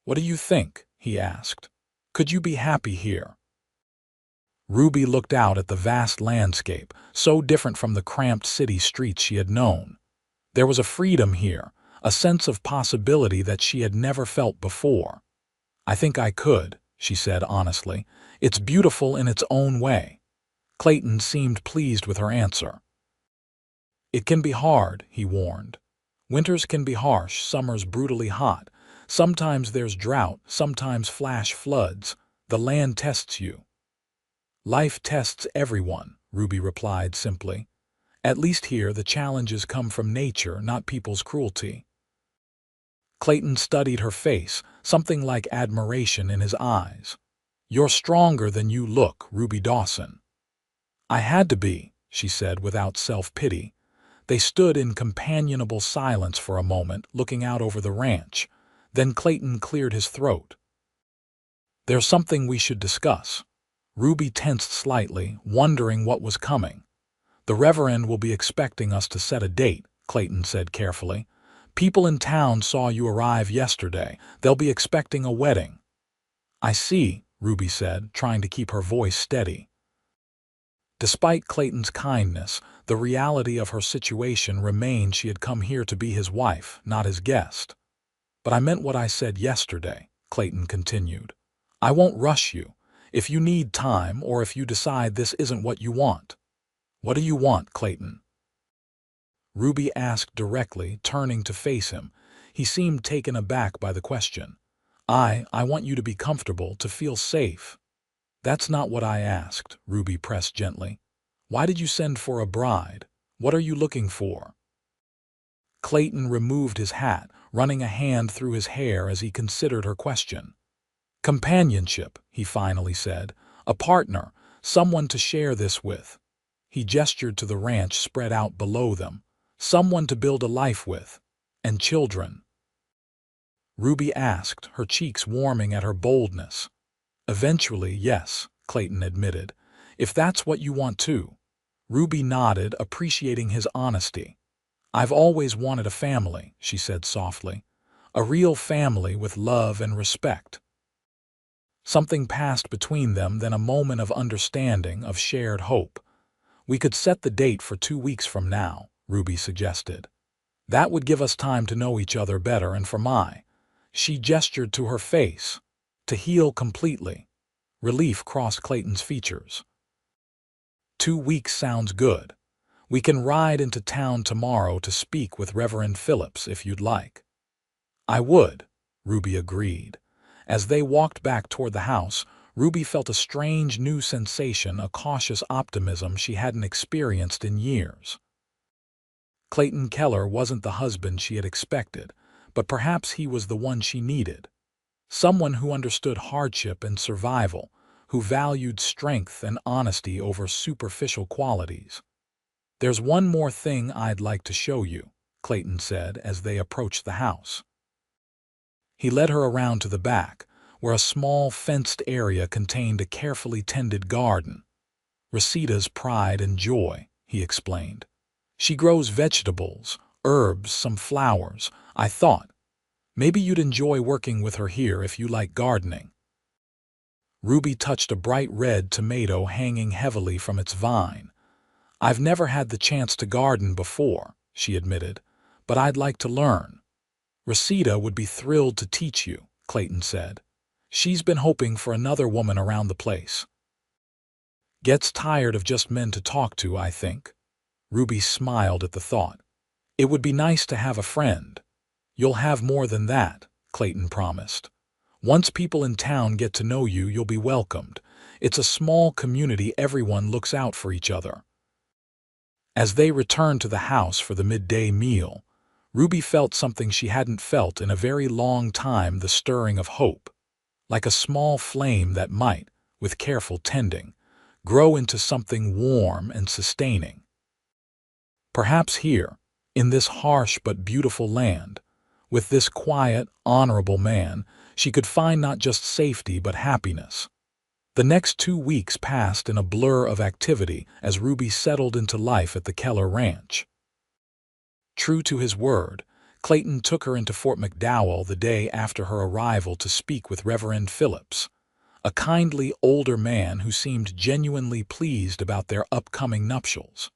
What do you think? He asked. Could you be happy here? Ruby looked out at the vast landscape, so different from the cramped city streets she had known. There was a freedom here, a sense of possibility that she had never felt before. I think I could, she said honestly. It's beautiful in its own way. Clayton seemed pleased with her answer. It can be hard, he warned. Winters can be harsh, summers brutally hot. Sometimes there's drought, sometimes flash floods. The land tests you. Life tests everyone, Ruby replied simply. At least here the challenges come from nature, not people's cruelty. Clayton studied her face, something like admiration in his eyes. You're stronger than you look, Ruby Dawson. I had to be, she said without self-pity. They stood in companionable silence for a moment, looking out over the ranch. Then Clayton cleared his throat. There's something we should discuss. Ruby tensed slightly, wondering what was coming. The Reverend will be expecting us to set a date, Clayton said carefully. People in town saw you arrive yesterday. They'll be expecting a wedding. I see, Ruby said, trying to keep her voice steady. Despite Clayton's kindness, the reality of her situation remained. She had come here to be his wife, not his guest. But I meant what I said yesterday, Clayton continued. I won't rush you. If you need time or if you decide this isn't what you want. What do you want, Clayton? Ruby asked directly, turning to face him. He seemed taken aback by the question. I want you to be comfortable, to feel safe. That's not what I asked, Ruby pressed gently. Why did you send for a bride? What are you looking for? Clayton removed his hat, running a hand through his hair as he considered her question. Companionship, he finally said. A partner, someone to share this with. He gestured to the ranch spread out below them. Someone to build a life with. And children. Ruby asked, her cheeks warming at her boldness. Eventually, yes, Clayton admitted. If that's what you want too. Ruby nodded, appreciating his honesty. I've always wanted a family, she said softly. A real family with love and respect. Something passed between them, then a moment of understanding, of shared hope. We could set the date for 2 weeks from now, Ruby suggested. That would give us time to know each other better and for she gestured to her face, to heal completely. Relief crossed Clayton's features. 2 weeks sounds good. We can ride into town tomorrow to speak with Reverend Phillips if you'd like. I would, Ruby agreed. As they walked back toward the house, Ruby felt a strange new sensation, a cautious optimism she hadn't experienced in years. Clayton Keller wasn't the husband she had expected, but perhaps he was the one she needed. Someone who understood hardship and survival, who valued strength and honesty over superficial qualities. There's one more thing I'd like to show you, Clayton said as they approached the house. He led her around to the back, where a small fenced area contained a carefully tended garden. Rosita's pride and joy, he explained. She grows vegetables, herbs, some flowers. I thought, maybe you'd enjoy working with her here if you like gardening. Ruby touched a bright red tomato hanging heavily from its vine. I've never had the chance to garden before, she admitted, but I'd like to learn. Resita would be thrilled to teach you, Clayton said. She's been hoping for another woman around the place. Gets tired of just men to talk to, I think. Ruby smiled at the thought. It would be nice to have a friend. You'll have more than that, Clayton promised. Once people in town get to know you, you'll be welcomed. It's a small community, everyone looks out for each other. As they returned to the house for the midday meal, Ruby felt something she hadn't felt in a very long time, the stirring of hope, like a small flame that might, with careful tending, grow into something warm and sustaining. Perhaps here, in this harsh but beautiful land, with this quiet, honorable man, she could find not just safety but happiness. The next 2 weeks passed in a blur of activity as Ruby settled into life at the Keller Ranch. True to his word, Clayton took her into Fort McDowell the day after her arrival to speak with Reverend Phillips, a kindly older man who seemed genuinely pleased about their upcoming nuptials.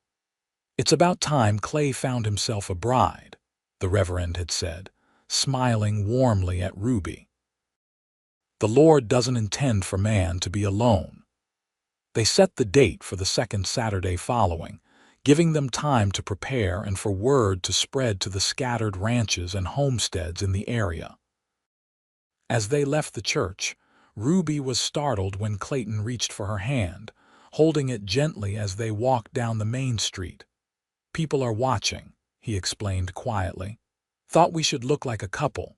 It's about time Clay found himself a bride, the Reverend had said, smiling warmly at Ruby. The Lord doesn't intend for man to be alone. They set the date for the second Saturday following, giving them time to prepare and for word to spread to the scattered ranches and homesteads in the area. As they left the church, Ruby was startled when Clayton reached for her hand, holding it gently as they walked down the main street. People are watching, he explained quietly. Thought we should look like a couple.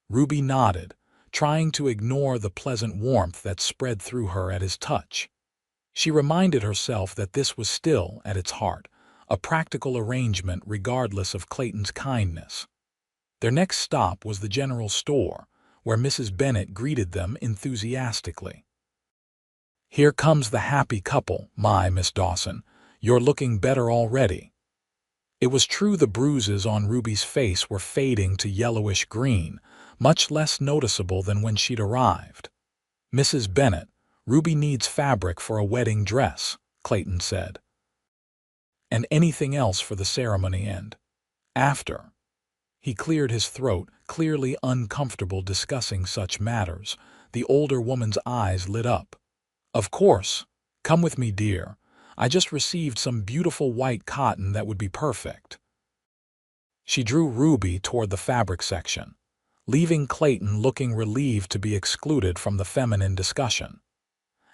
Ruby nodded, trying to ignore the pleasant warmth that spread through her at his touch. She reminded herself that this was still, at its heart, a practical arrangement regardless of Clayton's kindness. Their next stop was the general store, where Mrs. Bennet greeted them enthusiastically. Here comes the happy couple, my Miss Dawson. You're looking better already. It was true the bruises on Ruby's face were fading to yellowish green, much less noticeable than when she'd arrived. Mrs. Bennet, Ruby needs fabric for a wedding dress, Clayton said. And anything else for the ceremony and after. He cleared his throat, clearly uncomfortable discussing such matters. The older woman's eyes lit up. Of course. Come with me, dear. I just received some beautiful white cotton that would be perfect. She drew Ruby toward the fabric section, leaving Clayton looking relieved to be excluded from the feminine discussion.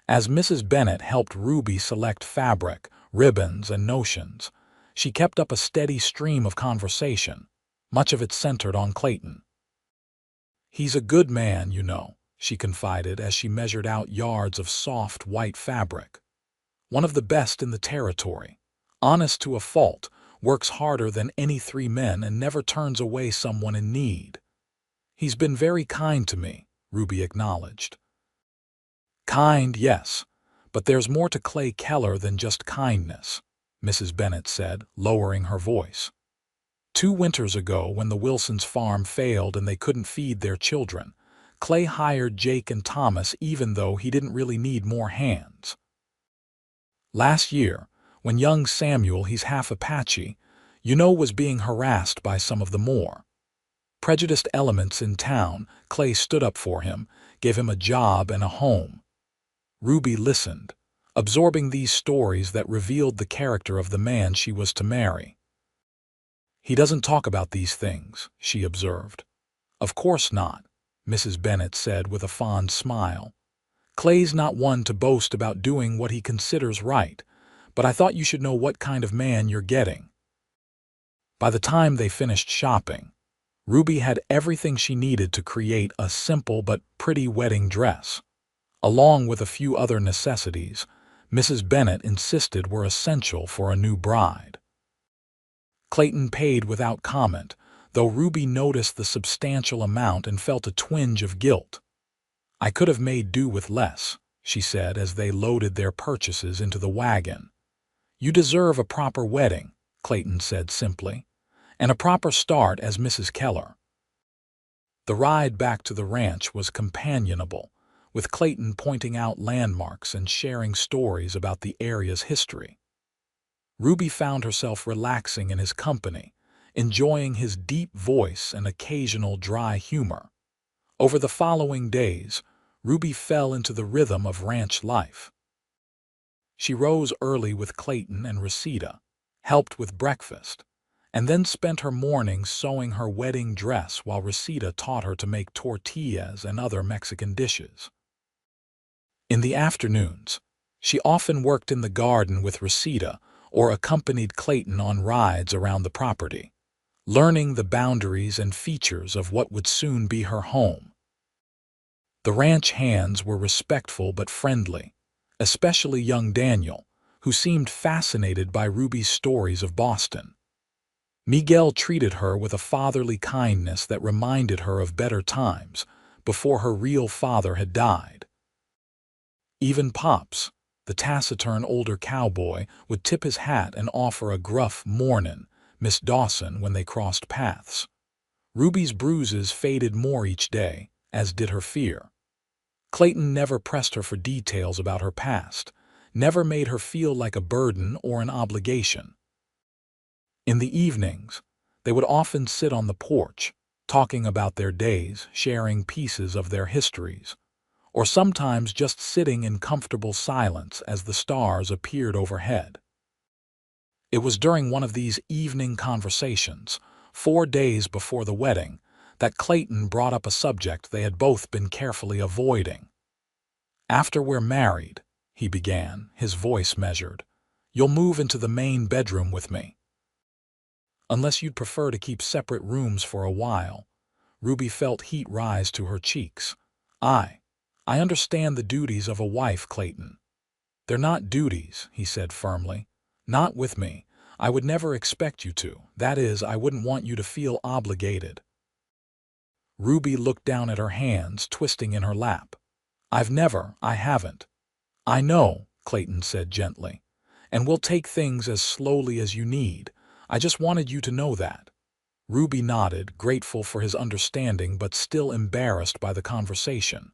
As Mrs. Bennet helped Ruby select fabric, ribbons, and notions, she kept up a steady stream of conversation, much of it centered on Clayton. He's a good man, you know, she confided as she measured out yards of soft white fabric. One of the best in the territory, honest to a fault, works harder than any 3 men and never turns away someone in need. He's been very kind to me, Ruby acknowledged. Kind, yes, but there's more to Clay Keller than just kindness, Mrs. Bennet said, lowering her voice. 2 winters ago, when the Wilsons' farm failed and they couldn't feed their children, Clay hired Jake and Thomas even though he didn't really need more hands. Last year, when young Samuel, he's half Apache, was being harassed by some of the more prejudiced elements in town, Clay stood up for him, gave him a job and a home. Ruby listened, absorbing these stories that revealed the character of the man she was to marry. He doesn't talk about these things, she observed. Of course not, Mrs. Bennet said with a fond smile. Clay's not one to boast about doing what he considers right, but I thought you should know what kind of man you're getting. By the time they finished shopping, Ruby had everything she needed to create a simple but pretty wedding dress, along with a few other necessities Mrs. Bennet insisted were essential for a new bride. Clayton paid without comment, though Ruby noticed the substantial amount and felt a twinge of guilt. I could have made do with less, she said as they loaded their purchases into the wagon. You deserve a proper wedding, Clayton said simply, "and a proper start as Mrs. Keller." The ride back to the ranch was companionable, with Clayton pointing out landmarks and sharing stories about the area's history. Ruby found herself relaxing in his company, enjoying his deep voice and occasional dry humor. Over the following days, Ruby fell into the rhythm of ranch life. She rose early with Clayton and Reseda, helped with breakfast, and then spent her mornings sewing her wedding dress while Reseda taught her to make tortillas and other Mexican dishes. In the afternoons, she often worked in the garden with Reseda or accompanied Clayton on rides around the property, learning the boundaries and features of what would soon be her home. The ranch hands were respectful but friendly, especially young Daniel, who seemed fascinated by Ruby's stories of Boston. Miguel treated her with a fatherly kindness that reminded her of better times before her real father had died. Even Pops, the taciturn older cowboy, would tip his hat and offer a gruff "Mornin', Miss Dawson" when they crossed paths. Ruby's bruises faded more each day, as did her fear. Clayton never pressed her for details about her past, never made her feel like a burden or an obligation. In the evenings, they would often sit on the porch, talking about their days, sharing pieces of their histories, or sometimes just sitting in comfortable silence as the stars appeared overhead. It was during one of these evening conversations, 4 days before the wedding, that Clayton brought up a subject they had both been carefully avoiding. "After we're married," he began, his voice measured, "you'll move into the main bedroom with me. Unless you'd prefer to keep separate rooms for a while." Ruby felt heat rise to her cheeks. I understand the duties of a wife, Clayton." "They're not duties," he said firmly. "Not with me. I would never expect you to. That is, I wouldn't want you to feel obligated." Ruby looked down at her hands, twisting in her lap. I haven't." "I know," Clayton said gently, "and we'll take things as slowly as you need. I just wanted you to know that." Ruby nodded, grateful for his understanding but still embarrassed by the conversation.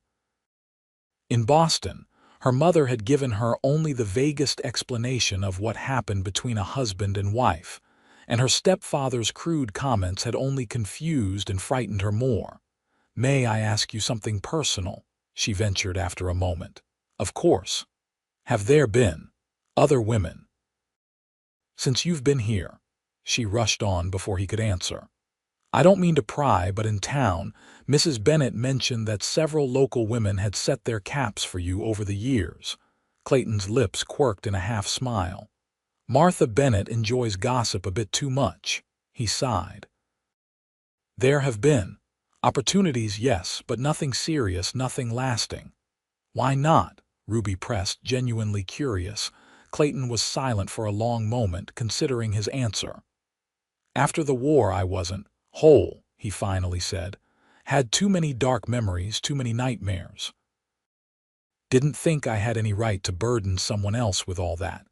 In Boston, her mother had given her only the vaguest explanation of what happened between a husband and wife, and her stepfather's crude comments had only confused and frightened her more. "May I ask you something personal?" she ventured after a moment. "Of course. Have there been other women since you've been here?" she rushed on before he could answer. "I don't mean to pry, but in town, Mrs. Bennett mentioned that several local women had set their caps for you over the years." Clayton's lips quirked in a half-smile. "Martha Bennett enjoys gossip a bit too much," he sighed. "There have been opportunities, yes, but nothing serious, nothing lasting." "Why not?" Ruby pressed, genuinely curious. Clayton was silent for a long moment, considering his answer. "After the war I wasn't whole," he finally said. "Had too many dark memories, too many nightmares. Didn't think I had any right to burden someone else with all that.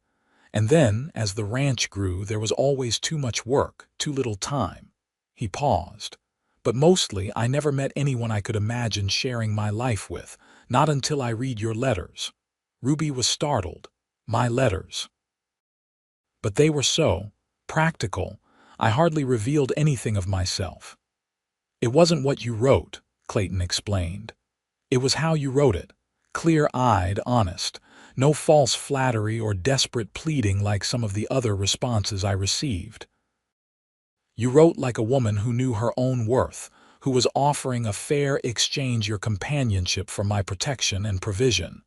And then, as the ranch grew, there was always too much work, too little time." He paused. "But mostly I never met anyone I could imagine sharing my life with, not until I read your letters." Ruby was startled. "My letters?" "But they were so practical. I hardly revealed anything of myself." "It wasn't what you wrote," Clayton explained. "It was how you wrote it. Clear-eyed, honest. No false flattery or desperate pleading like some of the other responses I received. You wrote like a woman who knew her own worth, who was offering a fair exchange your companionship for my protection and provision."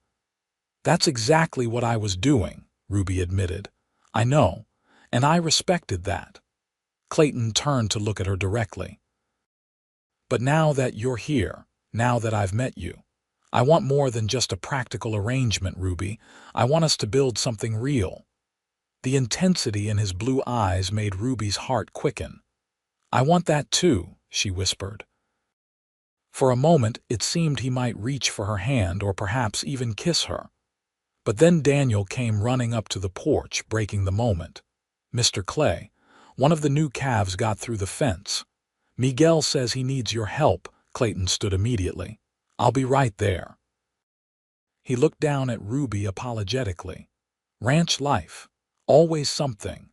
"That's exactly what I was doing," Ruby admitted. "I know, and I respected that." Clayton turned to look at her directly. "But now that you're here, now that I've met you, I want more than just a practical arrangement, Ruby. I want us to build something real." The intensity in his blue eyes made Ruby's heart quicken. "I want that too," she whispered. For a moment it seemed he might reach for her hand or perhaps even kiss her. But then Daniel came running up to the porch, breaking the moment. "Mr. Clay, One of the new calves got through the fence. Miguel says he needs your help. Clayton stood immediately. I'll be right there. He looked down at Ruby apologetically. Ranch life. Always something.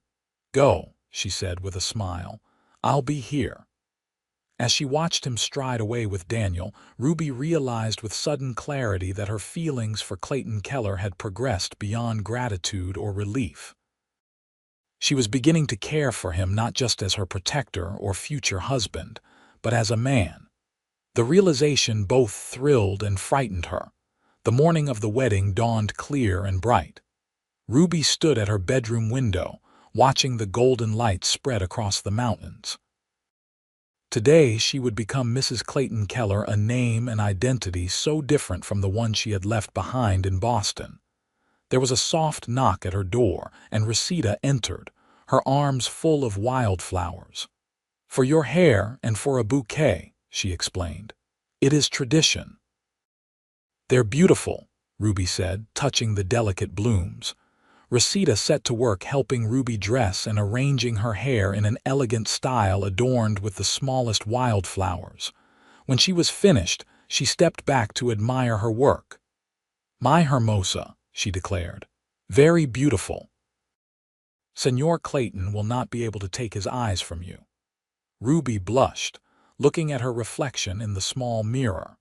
Go, she said with a smile. I'll be here. As she watched him stride away with Daniel, Ruby realized with sudden clarity that her feelings for Clayton Keller had progressed beyond gratitude or relief. She was beginning to care for him not just as her protector or future husband, but as a man. The realization both thrilled and frightened her. The morning of the wedding dawned clear and bright. Ruby stood at her bedroom window, watching the golden light spread across the mountains. Today she would become Mrs. Clayton Keller, a name and identity so different from the one she had left behind in Boston. There was a soft knock at her door, and Resita entered, her arms full of wildflowers. For your hair and for a bouquet, she explained. It is tradition. They're beautiful, Ruby said, touching the delicate blooms. Resita set to work helping Ruby dress and arranging her hair in an elegant style adorned with the smallest wildflowers. When she was finished, she stepped back to admire her work. My hermosa, she declared. Very beautiful. Senor Clayton will not be able to take his eyes from you. Ruby blushed, looking at her reflection in the small mirror.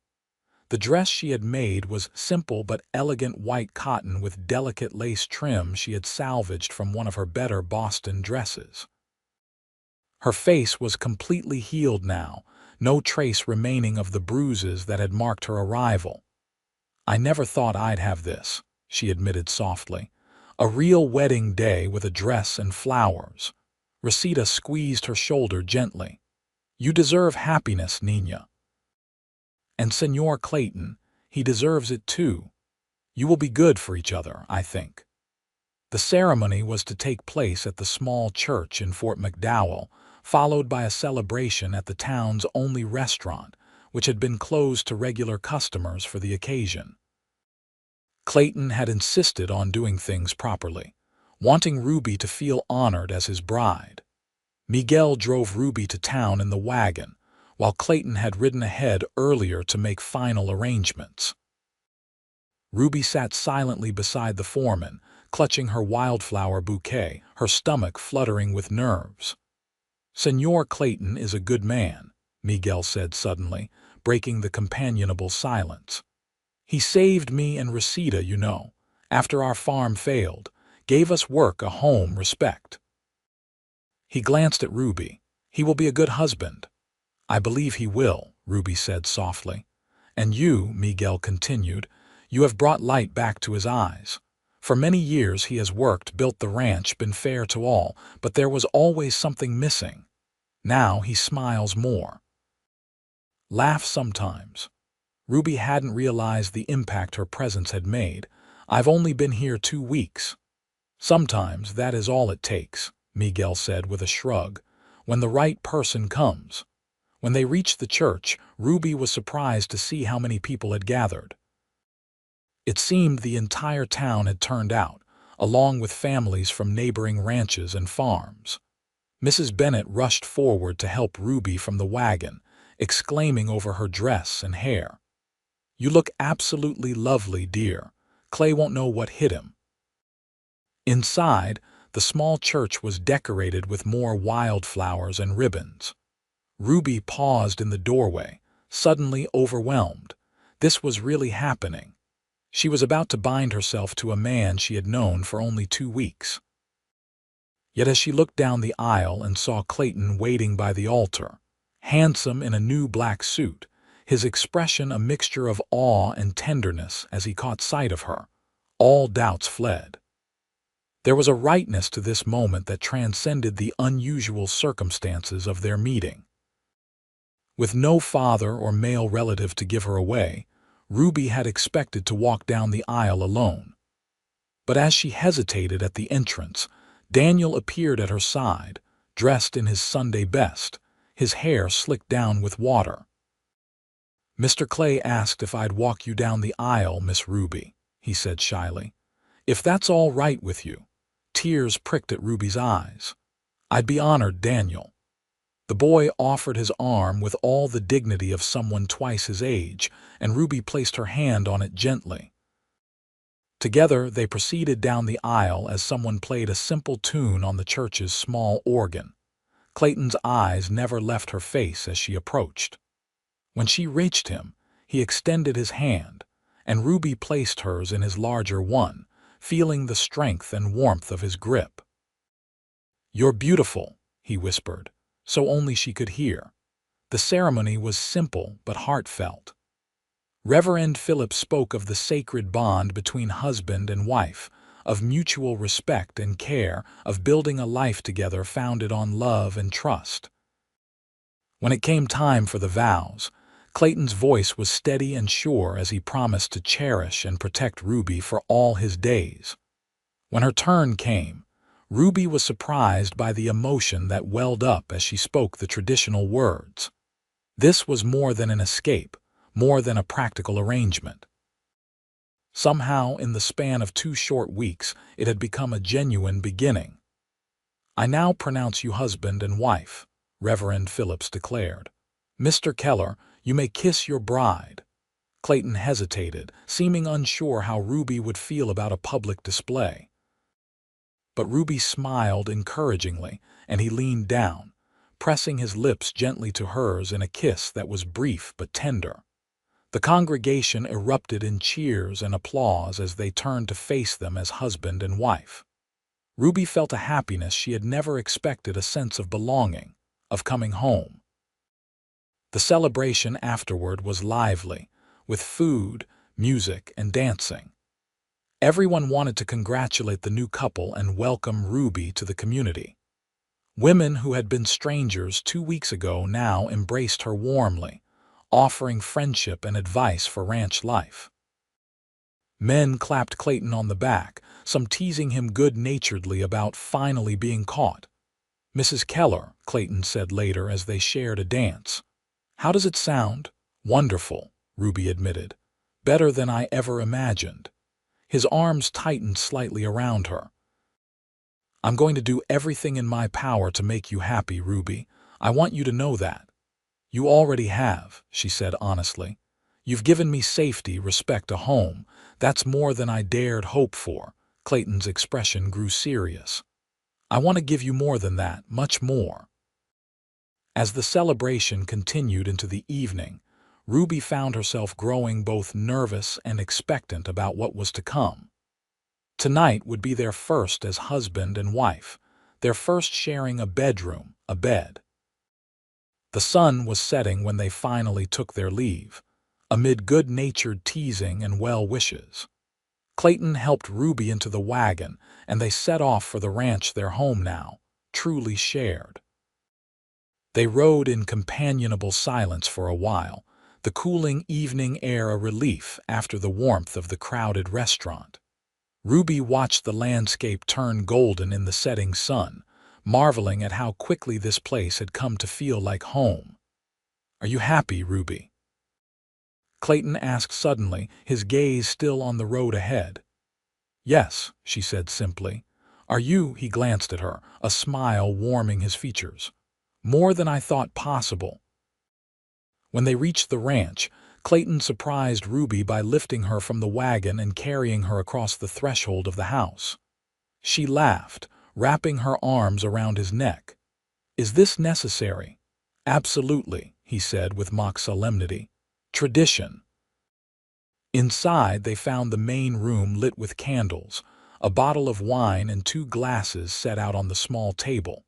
The dress she had made was simple but elegant white cotton with delicate lace trim she had salvaged from one of her better Boston dresses. Her face was completely healed now, no trace remaining of the bruises that had marked her arrival. I never thought I'd have this, she admitted softly. A real wedding day with a dress and flowers. Resita squeezed her shoulder gently. You deserve happiness, Nina. And Senor Clayton, he deserves it too. You will be good for each other, I think. The ceremony was to take place at the small church in Fort McDowell, followed by a celebration at the town's only restaurant, which had been closed to regular customers for the occasion. Clayton had insisted on doing things properly, wanting Ruby to feel honored as his bride. Miguel drove Ruby to town in the wagon, while Clayton had ridden ahead earlier to make final arrangements. Ruby sat silently beside the foreman, clutching her wildflower bouquet, her stomach fluttering with nerves. Senor Clayton is a good man, Miguel said suddenly, breaking the companionable silence. He saved me and Resita, you know, after our farm failed, gave us work, a home, respect. He glanced at Ruby. He will be a good husband. I believe he will, Ruby said softly. And you, Miguel continued, you have brought light back to his eyes. For many years he has worked, built the ranch, been fair to all, but there was always something missing. Now he smiles more. Laughs sometimes. Ruby hadn't realized the impact her presence had made. I've only been here 2 weeks. Sometimes that is all it takes, Miguel said with a shrug, when the right person comes. When they reached the church, Ruby was surprised to see how many people had gathered. It seemed the entire town had turned out, along with families from neighboring ranches and farms. Mrs. Bennett rushed forward to help Ruby from the wagon, exclaiming over her dress and hair. You look absolutely lovely, dear. Clay won't know what hit him. Inside, the small church was decorated with more wildflowers and ribbons. Ruby paused in the doorway, suddenly overwhelmed. This was really happening. She was about to bind herself to a man she had known for only 2 weeks. Yet as she looked down the aisle and saw Clayton waiting by the altar, handsome in a new black suit, his expression a mixture of awe and tenderness as he caught sight of her, all doubts fled. There was a rightness to this moment that transcended the unusual circumstances of their meeting. With no father or male relative to give her away, Ruby had expected to walk down the aisle alone. But as she hesitated at the entrance, Daniel appeared at her side, dressed in his Sunday best, his hair slicked down with water. Mr. Clay asked if I'd walk you down the aisle, Miss Ruby, he said shyly. If that's all right with you. Tears pricked at Ruby's eyes. "I'd be honored, Daniel." The boy offered his arm with all the dignity of someone twice his age, and Ruby placed her hand on it gently. Together, they proceeded down the aisle as someone played a simple tune on the church's small organ. Clayton's eyes never left her face as she approached. When she reached him, he extended his hand, and Ruby placed hers in his larger one, feeling the strength and warmth of his grip. "You're beautiful," he whispered, so only she could hear. The ceremony was simple but heartfelt. Reverend Philip spoke of the sacred bond between husband and wife, of mutual respect and care, of building a life together founded on love and trust. When it came time for the vows, Clayton's voice was steady and sure as he promised to cherish and protect Ruby for all his days. When her turn came, Ruby was surprised by the emotion that welled up as she spoke the traditional words. This was more than an escape, more than a practical arrangement. Somehow, in the span of 2 short weeks, it had become a genuine beginning. "I now pronounce you husband and wife," Reverend Phillips declared. "Mr. Keller, you may kiss your bride." Clayton hesitated, seeming unsure how Ruby would feel about a public display. But Ruby smiled encouragingly, and he leaned down, pressing his lips gently to hers in a kiss that was brief but tender. The congregation erupted in cheers and applause as they turned to face them as husband and wife. Ruby felt a happiness she had never expected, a sense of belonging, of coming home. The celebration afterward was lively, with food, music, and dancing. Everyone wanted to congratulate the new couple and welcome Ruby to the community. Women who had been strangers 2 weeks ago now embraced her warmly, offering friendship and advice for ranch life. Men clapped Clayton on the back, some teasing him good-naturedly about finally being caught. "Mrs. Keller," Clayton said later as they shared a dance. "How does it sound?" "Wonderful," Ruby admitted. "Better than I ever imagined." His arms tightened slightly around her. "I'm going to do everything in my power to make you happy, Ruby. I want you to know that." "You already have," she said honestly. "You've given me safety, respect, a home. That's more than I dared hope for." Clayton's expression grew serious. "I want to give you more than that, much more." As the celebration continued into the evening, Ruby found herself growing both nervous and expectant about what was to come. Tonight would be their first as husband and wife, their first sharing a bedroom, a bed. The sun was setting when they finally took their leave, amid good-natured teasing and well wishes. Clayton helped Ruby into the wagon, and they set off for the ranch, their home now, truly shared. They rode in companionable silence for a while, the cooling evening air a relief after the warmth of the crowded restaurant. Ruby watched the landscape turn golden in the setting sun, marveling at how quickly this place had come to feel like home. "Are you happy, Ruby?" Clayton asked suddenly, his gaze still on the road ahead. "Yes," she said simply. "Are you?" He glanced at her, a smile warming his features. "More than I thought possible." When they reached the ranch, Clayton surprised Ruby by lifting her from the wagon and carrying her across the threshold of the house. She laughed, wrapping her arms around his neck. "Is this necessary?" "Absolutely," he said with mock solemnity. "Tradition." Inside, they found the main room lit with candles, a bottle of wine and 2 glasses set out on the small table.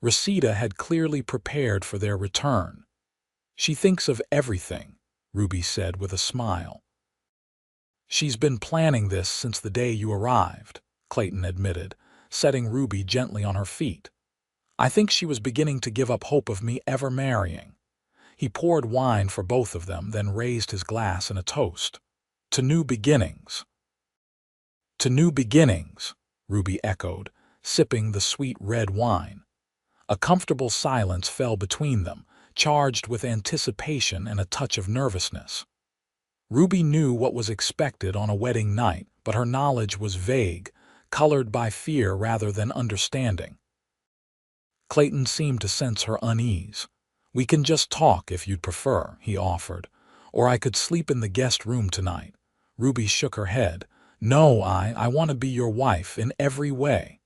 Resita had clearly prepared for their return. "She thinks of everything," Ruby said with a smile. "She's been planning this since the day you arrived," Clayton admitted, setting Ruby gently on her feet. "I think she was beginning to give up hope of me ever marrying." He poured wine for both of them, then raised his glass in a toast. "To new beginnings." "To new beginnings," Ruby echoed, sipping the sweet red wine. A comfortable silence fell between them, charged with anticipation and a touch of nervousness. Ruby knew what was expected on a wedding night, but her knowledge was vague, colored by fear rather than understanding. Clayton seemed to sense her unease. "We can just talk if you'd prefer," he offered. "Or I could sleep in the guest room tonight." Ruby shook her head. "No, I want to be your wife in every way."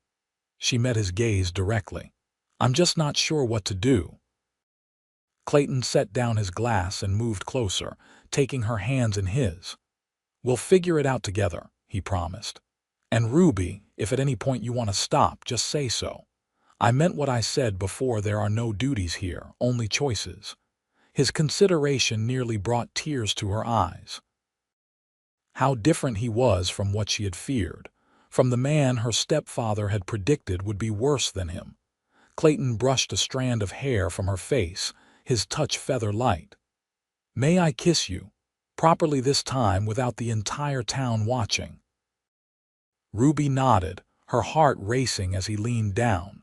She met his gaze directly. "I'm just not sure what to do." Clayton set down his glass and moved closer, taking her hands in his. "We'll figure it out together," he promised. "And Ruby, if at any point you want to stop, just say so. I meant what I said before. There are no duties here, only choices." His consideration nearly brought tears to her eyes. How different he was from what she had feared, from the man her stepfather had predicted would be worse than him. Clayton brushed a strand of hair from her face, his touch feather light. "May I kiss you? Properly this time, without the entire town watching." Ruby nodded, her heart racing as he leaned down.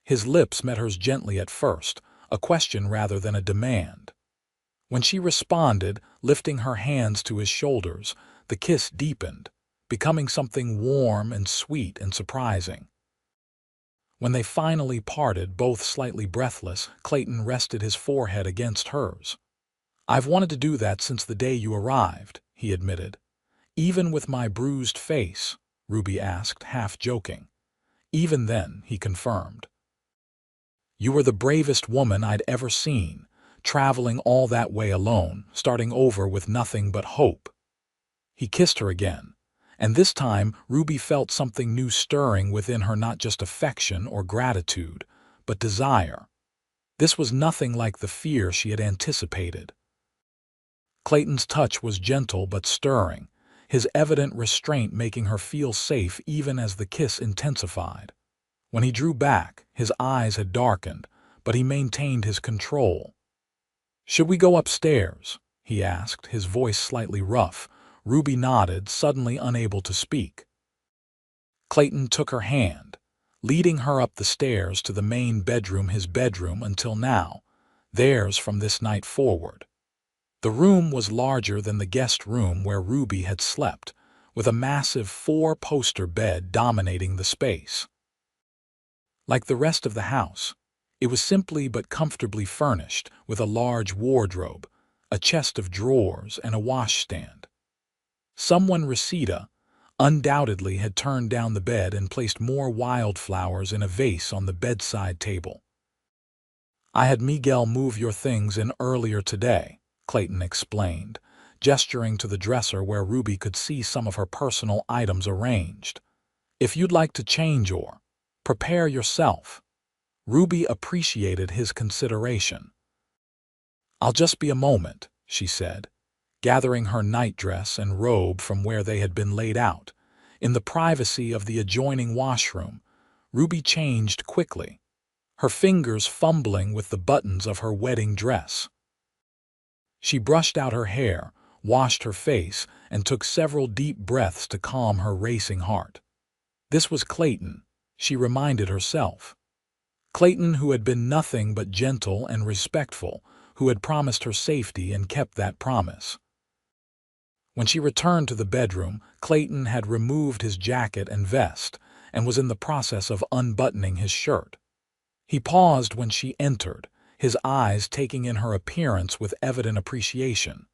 His lips met hers gently at first, a question rather than a demand. When she responded, lifting her hands to his shoulders, the kiss deepened, becoming something warm and sweet and surprising. When they finally parted, both slightly breathless, Clayton rested his forehead against hers. "I've wanted to do that since the day you arrived," he admitted. "Even with my bruised face?" Ruby asked, half joking. "Even then," he confirmed. "You were the bravest woman I'd ever seen, traveling all that way alone, starting over with nothing but hope." He kissed her again, and this time Ruby felt something new stirring within her, not just affection or gratitude, but desire. This was nothing like the fear she had anticipated. Clayton's touch was gentle but stirring, his evident restraint making her feel safe even as the kiss intensified. When he drew back, his eyes had darkened, but he maintained his control. "Should we go upstairs?" he asked, his voice slightly rough. Ruby nodded, suddenly unable to speak. Clayton took her hand, leading her up the stairs to the main bedroom, his bedroom until now, theirs from this night forward. The room was larger than the guest room where Ruby had slept, with a massive four-poster bed dominating the space. Like the rest of the house, it was simply but comfortably furnished, with a large wardrobe, a chest of drawers, and a washstand. Someone, Resita, undoubtedly had turned down the bed and placed more wildflowers in a vase on the bedside table. "I had Miguel move your things in earlier today," Clayton explained, gesturing to the dresser where Ruby could see some of her personal items arranged. "If you'd like to change or prepare yourself." Ruby appreciated his consideration. "I'll just be a moment," she said, gathering her nightdress and robe from where they had been laid out. In the privacy of the adjoining washroom, Ruby changed quickly, her fingers fumbling with the buttons of her wedding dress. She brushed out her hair, washed her face, and took several deep breaths to calm her racing heart. This was Clayton, she reminded herself. Clayton, who had been nothing but gentle and respectful, who had promised her safety and kept that promise. When she returned to the bedroom, Clayton had removed his jacket and vest and was in the process of unbuttoning his shirt. He paused when she entered, his eyes taking in her appearance with evident appreciation.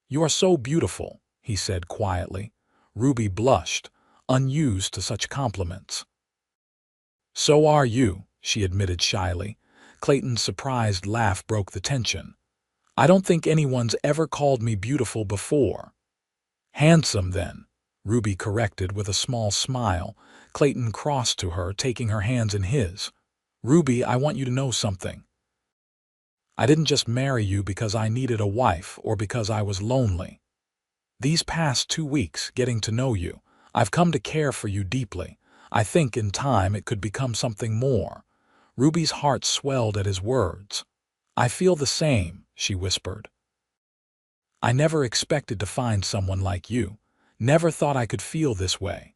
"You are so beautiful," he said quietly. Ruby blushed, unused to such compliments. "So are you," she admitted shyly. Clayton's surprised laugh broke the tension. "I don't think anyone's ever called me beautiful before." "Handsome, then," Ruby corrected with a small smile. Clayton crossed to her, taking her hands in his. "Ruby, I want you to know something. I didn't just marry you because I needed a wife or because I was lonely. These past 2 weeks, getting to know you, I've come to care for you deeply. I think in time it could become something more." Ruby's heart swelled at his words. "I feel the same," she whispered. "I never expected to find someone like you. Never thought I could feel this way."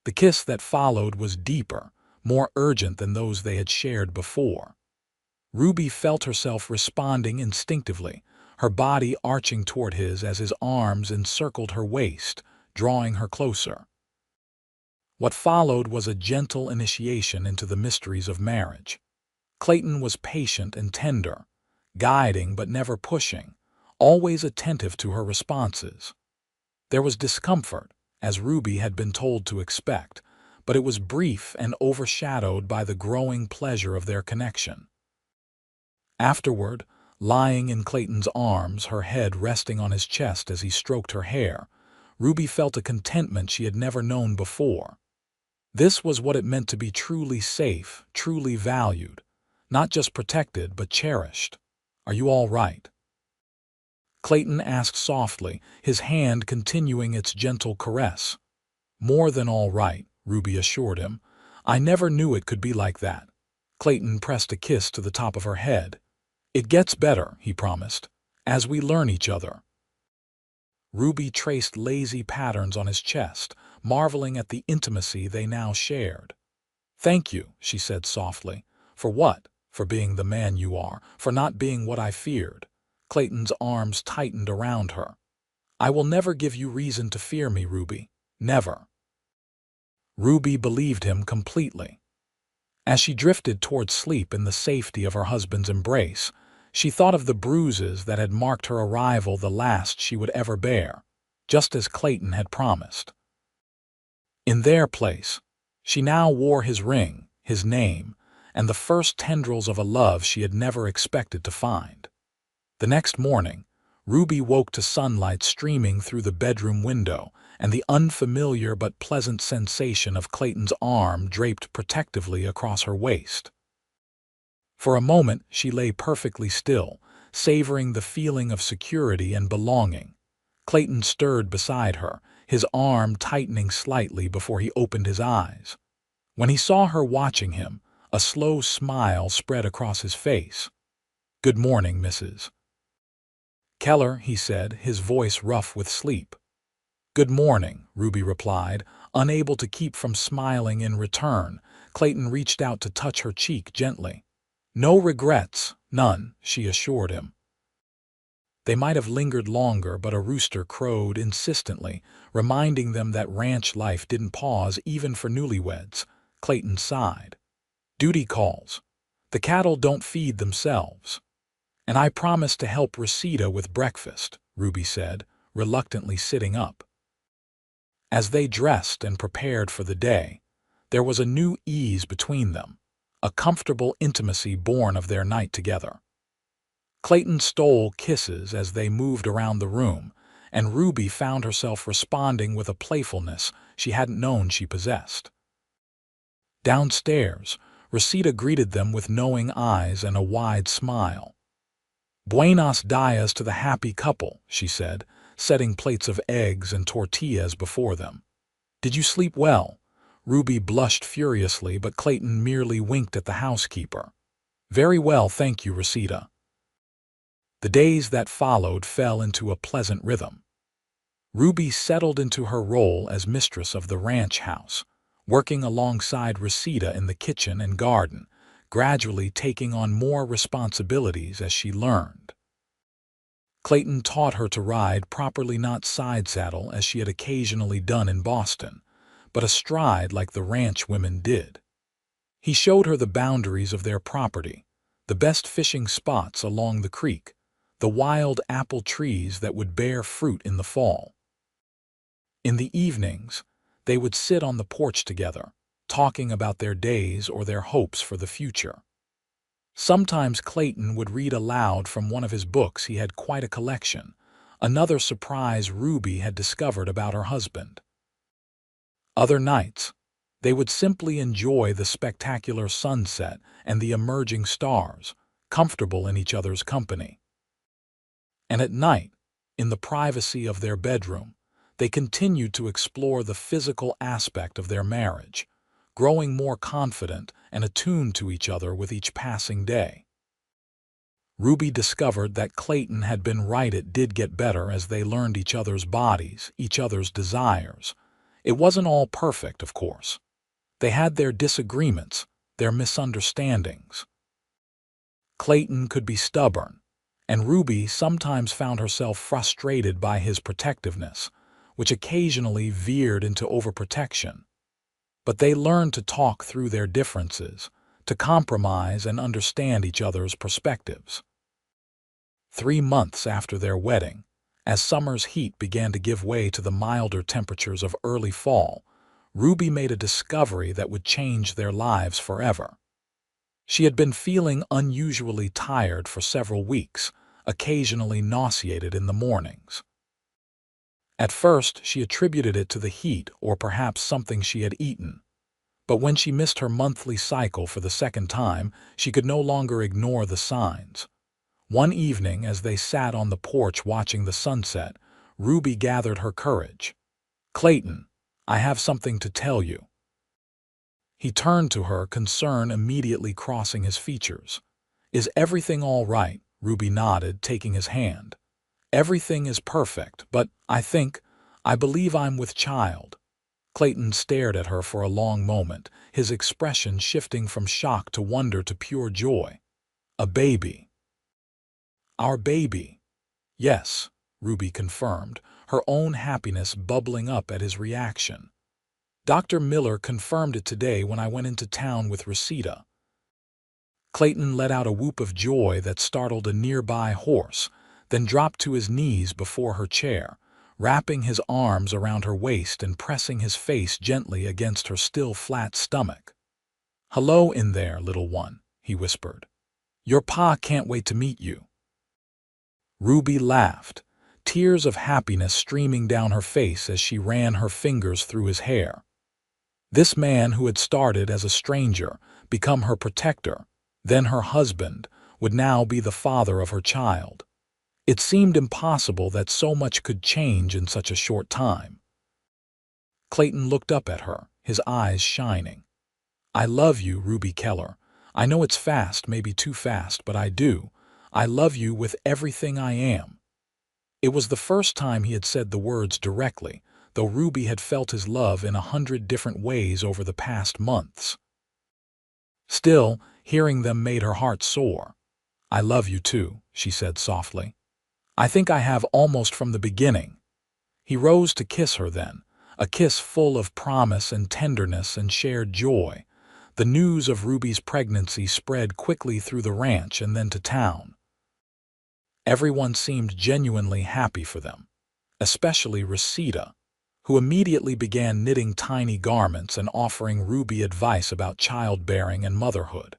The kiss that followed was deeper, more urgent than those they had shared before. Ruby felt herself responding instinctively, her body arching toward his as his arms encircled her waist, drawing her closer. What followed was a gentle initiation into the mysteries of marriage. Clayton was patient and tender, guiding but never pushing, always attentive to her responses. There was discomfort, as Ruby had been told to expect, but it was brief and overshadowed by the growing pleasure of their connection. Afterward, lying in Clayton's arms, her head resting on his chest as he stroked her hair, Ruby felt a contentment she had never known before. This was what it meant to be truly safe, truly valued, not just protected but cherished. "Are you all right?" Clayton asked softly, his hand continuing its gentle caress. "More than all right," Ruby assured him. "I never knew it could be like that." Clayton pressed a kiss to the top of her head. "It gets better," he promised, "as we learn each other." Ruby traced lazy patterns on his chest, marveling at the intimacy they now shared. "Thank you," she said softly. "For what? For being the man you are, for not being what I feared." Clayton's arms tightened around her. "I will never give you reason to fear me, Ruby. Never." Ruby believed him completely. As she drifted toward sleep in the safety of her husband's embrace, she thought of the bruises that had marked her arrival, the last she would ever bear, just as Clayton had promised. In their place, she now wore his ring, his name, and the first tendrils of a love she had never expected to find. The next morning, Ruby woke to sunlight streaming through the bedroom window and the unfamiliar but pleasant sensation of Clayton's arm draped protectively across her waist. For a moment, she lay perfectly still, savoring the feeling of security and belonging. Clayton stirred beside her, his arm tightening slightly before he opened his eyes. When he saw her watching him, a slow smile spread across his face. "Good morning, Mrs. Keller," he said, his voice rough with sleep. "Good morning," Ruby replied, unable to keep from smiling in return. Clayton reached out to touch her cheek gently. "No regrets, none," she assured him. They might have lingered longer, but a rooster crowed insistently, reminding them that ranch life didn't pause even for newlyweds. Clayton sighed. "Duty calls. The cattle don't feed themselves." "And I promised to help Reseda with breakfast," Ruby said, reluctantly sitting up. As they dressed and prepared for the day, there was a new ease between them, a comfortable intimacy born of their night together. Clayton stole kisses as they moved around the room, and Ruby found herself responding with a playfulness she hadn't known she possessed. Downstairs, Reseda greeted them with knowing eyes and a wide smile. "Buenos dias to the happy couple," she said, setting plates of eggs and tortillas before them. "Did you sleep well?" Ruby blushed furiously, but Clayton merely winked at the housekeeper. "Very well, thank you, Reseda." The days that followed fell into a pleasant rhythm. Ruby settled into her role as mistress of the ranch house, working alongside Reseda in the kitchen and garden, gradually taking on more responsibilities as she learned. Clayton taught her to ride properly, not side saddle as she had occasionally done in Boston, but astride like the ranch women did. He showed her the boundaries of their property, the best fishing spots along the creek, the wild apple trees that would bear fruit in the fall. In the evenings, they would sit on the porch together, talking about their days or their hopes for the future. Sometimes Clayton would read aloud from one of his books. He had quite a collection, another surprise Ruby had discovered about her husband. Other nights, they would simply enjoy the spectacular sunset and the emerging stars, comfortable in each other's company. And at night, in the privacy of their bedroom, they continued to explore the physical aspect of their marriage, growing more confident and attuned to each other with each passing day. Ruby discovered that Clayton had been right. It did get better as they learned each other's bodies, each other's desires. It wasn't all perfect, of course. They had their disagreements, their misunderstandings. Clayton could be stubborn, and Ruby sometimes found herself frustrated by his protectiveness, which occasionally veered into overprotection. But they learned to talk through their differences, to compromise and understand each other's perspectives. 3 months after their wedding, as summer's heat began to give way to the milder temperatures of early fall, Ruby made a discovery that would change their lives forever. She had been feeling unusually tired for several weeks, occasionally nauseated in the mornings. At first, she attributed it to the heat or perhaps something she had eaten. But when she missed her monthly cycle for the second time, she could no longer ignore the signs. One evening, as they sat on the porch watching the sunset, Ruby gathered her courage. "Clayton, I have something to tell you." He turned to her, concern immediately crossing his features. "Is everything all right?" Ruby nodded, taking his hand. "Everything is perfect, but I believe I'm with child." Clayton stared at her for a long moment, his expression shifting from shock to wonder to pure joy. "A baby." "Our baby." "Yes," Ruby confirmed, her own happiness bubbling up at his reaction. "Dr. Miller confirmed it today when I went into town with Resita." Clayton let out a whoop of joy that startled a nearby horse, then dropped to his knees before her chair, wrapping his arms around her waist and pressing his face gently against her still flat stomach. "Hello in there, little one," he whispered. "Your pa can't wait to meet you." Ruby laughed, tears of happiness streaming down her face as she ran her fingers through his hair. This man who had started as a stranger, become her protector, then her husband, would now be the father of her child. It seemed impossible that so much could change in such a short time. Clayton looked up at her, his eyes shining. "I love you, Ruby Keller. I know it's fast, maybe too fast, but I do. I love you with everything I am." It was the first time he had said the words directly, though Ruby had felt his love in 100 different ways over the past months. Still, hearing them made her heart soar. "I love you too," she said softly. "I think I have almost from the beginning." He rose to kiss her then, a kiss full of promise and tenderness and shared joy. The news of Ruby's pregnancy spread quickly through the ranch and then to town. Everyone seemed genuinely happy for them, especially Resita, who immediately began knitting tiny garments and offering Ruby advice about childbearing and motherhood.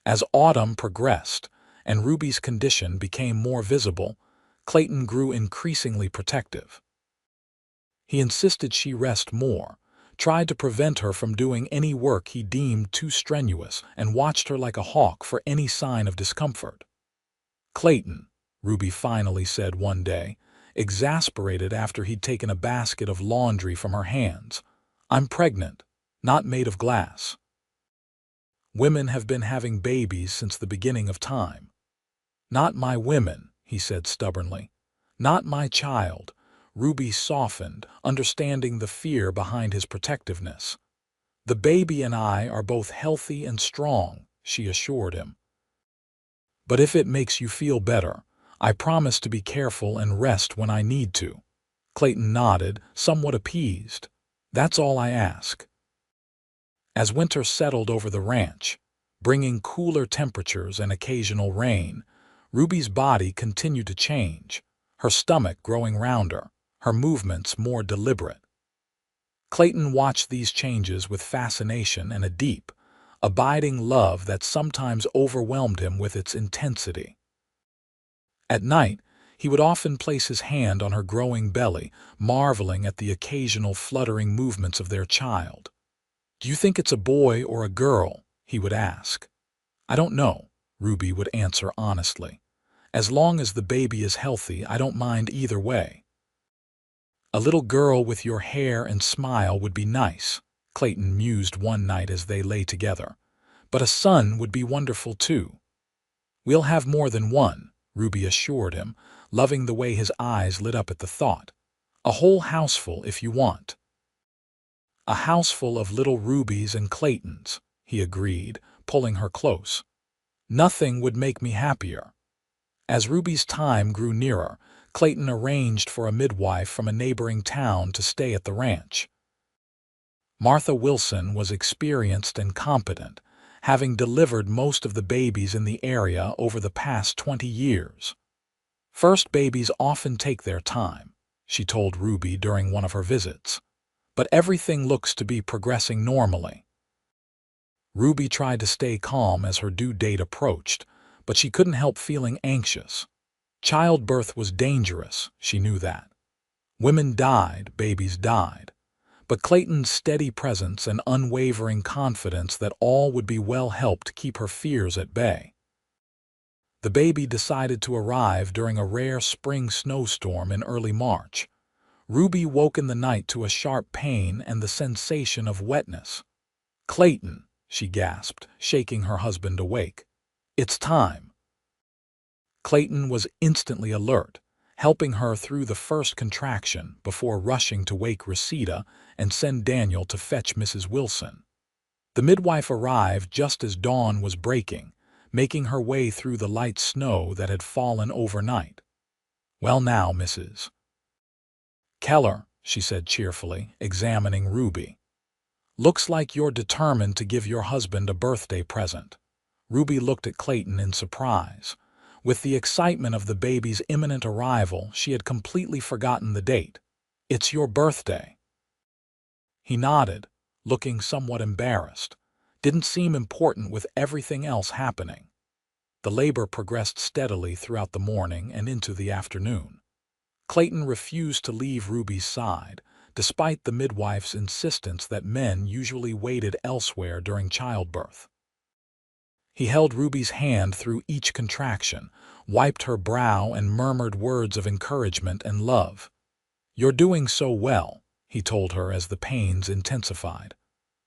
As autumn progressed and Ruby's condition became more visible, Clayton grew increasingly protective. He insisted she rest more, tried to prevent her from doing any work he deemed too strenuous, and watched her like a hawk for any sign of discomfort. "Clayton," Ruby finally said one day, exasperated after he'd taken a basket of laundry from her hands, "I'm pregnant, not made of glass." "Women have been having babies since the beginning of time." "Not my women," he said stubbornly. "Not my child." Ruby softened, understanding the fear behind his protectiveness. "The baby and I are both healthy and strong," she assured him. "But if it makes you feel better, I promise to be careful and rest when I need to." Clayton nodded, somewhat appeased. "That's all I ask." As winter settled over the ranch, bringing cooler temperatures and occasional rain, Ruby's body continued to change, her stomach growing rounder, her movements more deliberate. Clayton watched these changes with fascination and a deep, abiding love that sometimes overwhelmed him with its intensity. At night, he would often place his hand on her growing belly, marveling at the occasional fluttering movements of their child. "Do you think it's a boy or a girl?" he would ask. "I don't know," Ruby would answer honestly. "As long as the baby is healthy, I don't mind either way." "A little girl with your hair and smile would be nice," Clayton mused one night as they lay together. "But a son would be wonderful too." "We'll have more than one," Ruby assured him, loving the way his eyes lit up at the thought. "A whole houseful if you want." "A houseful of little Rubies and Claytons," he agreed, pulling her close. "Nothing would make me happier." As Ruby's time grew nearer, Clayton arranged for a midwife from a neighboring town to stay at the ranch. Martha Wilson was experienced and competent, having delivered most of the babies in the area over the past 20 years. First babies often take their time, she told Ruby during one of her visits, but everything looks to be progressing normally. Ruby tried to stay calm as her due date approached, but she couldn't help feeling anxious. Childbirth was dangerous, she knew that. Women died, babies died. But Clayton's steady presence and unwavering confidence that all would be well helped keep her fears at bay. The baby decided to arrive during a rare spring snowstorm in early March. Ruby woke in the night to a sharp pain and the sensation of wetness. "Clayton," she gasped, shaking her husband awake. "It's time." Clayton was instantly alert, helping her through the first contraction before rushing to wake Resita and send Daniel to fetch Mrs. Wilson. The midwife arrived just as dawn was breaking, making her way through the light snow that had fallen overnight. "Well now, Mrs. Keller," she said cheerfully, examining Ruby. "Looks like you're determined to give your husband a birthday present." Ruby looked at Clayton in surprise. With the excitement of the baby's imminent arrival, she had completely forgotten the date. "It's your birthday." He nodded, looking somewhat embarrassed. Didn't seem important with everything else happening. The labor progressed steadily throughout the morning and into the afternoon. Clayton refused to leave Ruby's side, despite the midwife's insistence that men usually waited elsewhere during childbirth. He held Ruby's hand through each contraction, wiped her brow and murmured words of encouragement and love. "You're doing so well," he told her as the pains intensified.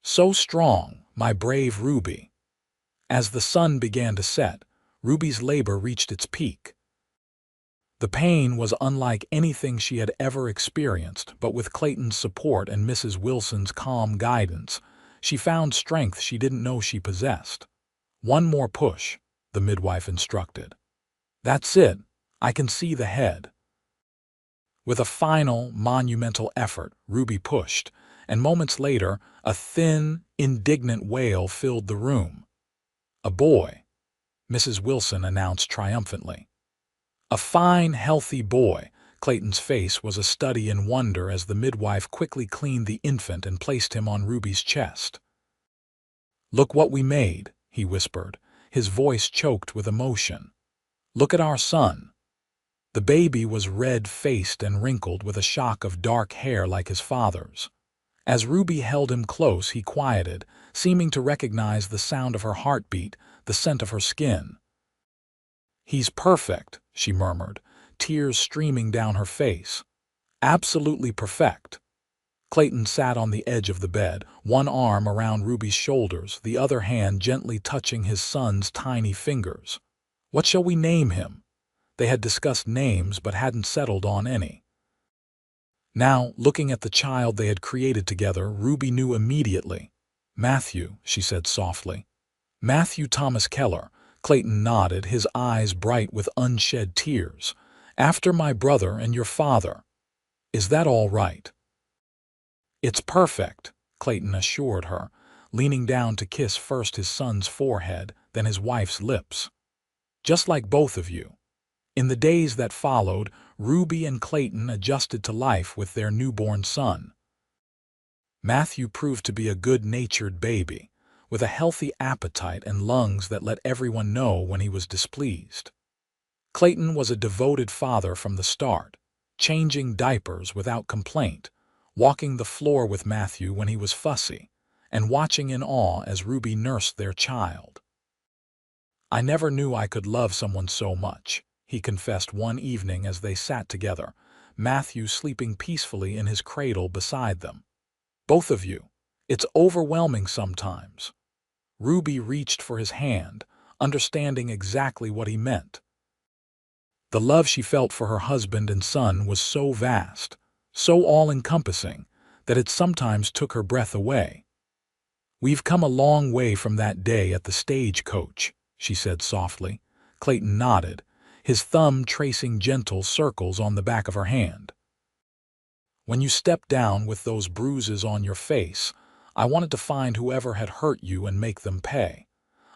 "So strong, my brave Ruby." As the sun began to set, Ruby's labor reached its peak. The pain was unlike anything she had ever experienced, but with Clayton's support and Mrs. Wilson's calm guidance, she found strength she didn't know she possessed. "One more push," the midwife instructed. "That's it. I can see the head." With a final, monumental effort, Ruby pushed, and moments later, a thin, indignant wail filled the room. "A boy," Mrs. Wilson announced triumphantly. "A fine, healthy boy." Clayton's face was a study in wonder as the midwife quickly cleaned the infant and placed him on Ruby's chest. "Look what we made," he whispered, his voice choked with emotion. "Look at our son." The baby was red-faced and wrinkled with a shock of dark hair like his father's. As Ruby held him close, he quieted, seeming to recognize the sound of her heartbeat, the scent of her skin. "He's perfect," she murmured, tears streaming down her face. "Absolutely perfect." Clayton sat on the edge of the bed, one arm around Ruby's shoulders, the other hand gently touching his son's tiny fingers. "What shall we name him?" They had discussed names but hadn't settled on any. Now, looking at the child they had created together, Ruby knew immediately. "Matthew," she said softly. "Matthew Thomas Keller." Clayton nodded, his eyes bright with unshed tears. "After my brother and your father. Is that all right?" "It's perfect," Clayton assured her, leaning down to kiss first his son's forehead, then his wife's lips. "Just like both of you." In the days that followed, Ruby and Clayton adjusted to life with their newborn son. Matthew proved to be a good-natured baby, with a healthy appetite and lungs that let everyone know when he was displeased. Clayton was a devoted father from the start, changing diapers without complaint, walking the floor with Matthew when he was fussy, and watching in awe as Ruby nursed their child. "I never knew I could love someone so much," he confessed one evening as they sat together, Matthew sleeping peacefully in his cradle beside them. "Both of you. It's overwhelming sometimes." Ruby reached for his hand, understanding exactly what he meant. The love she felt for her husband and son was so vast, so all-encompassing, that it sometimes took her breath away. "We've come a long way from that day at the stagecoach," she said softly. Clayton nodded, his thumb tracing gentle circles on the back of her hand. "When you stepped down with those bruises on your face, I wanted to find whoever had hurt you and make them pay.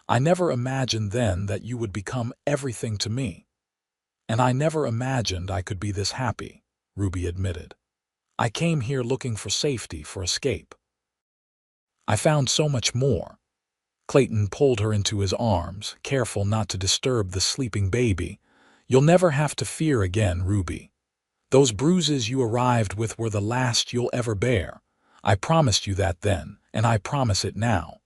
I never imagined then that you would become everything to me. And I never imagined I could be this happy, Ruby admitted. I came here looking for safety, for escape. I found so much more. Clayton pulled her into his arms, careful not to disturb the sleeping baby. You'll never have to fear again, Ruby. Those bruises you arrived with were the last you'll ever bear. I promised you that then, and I promise it now.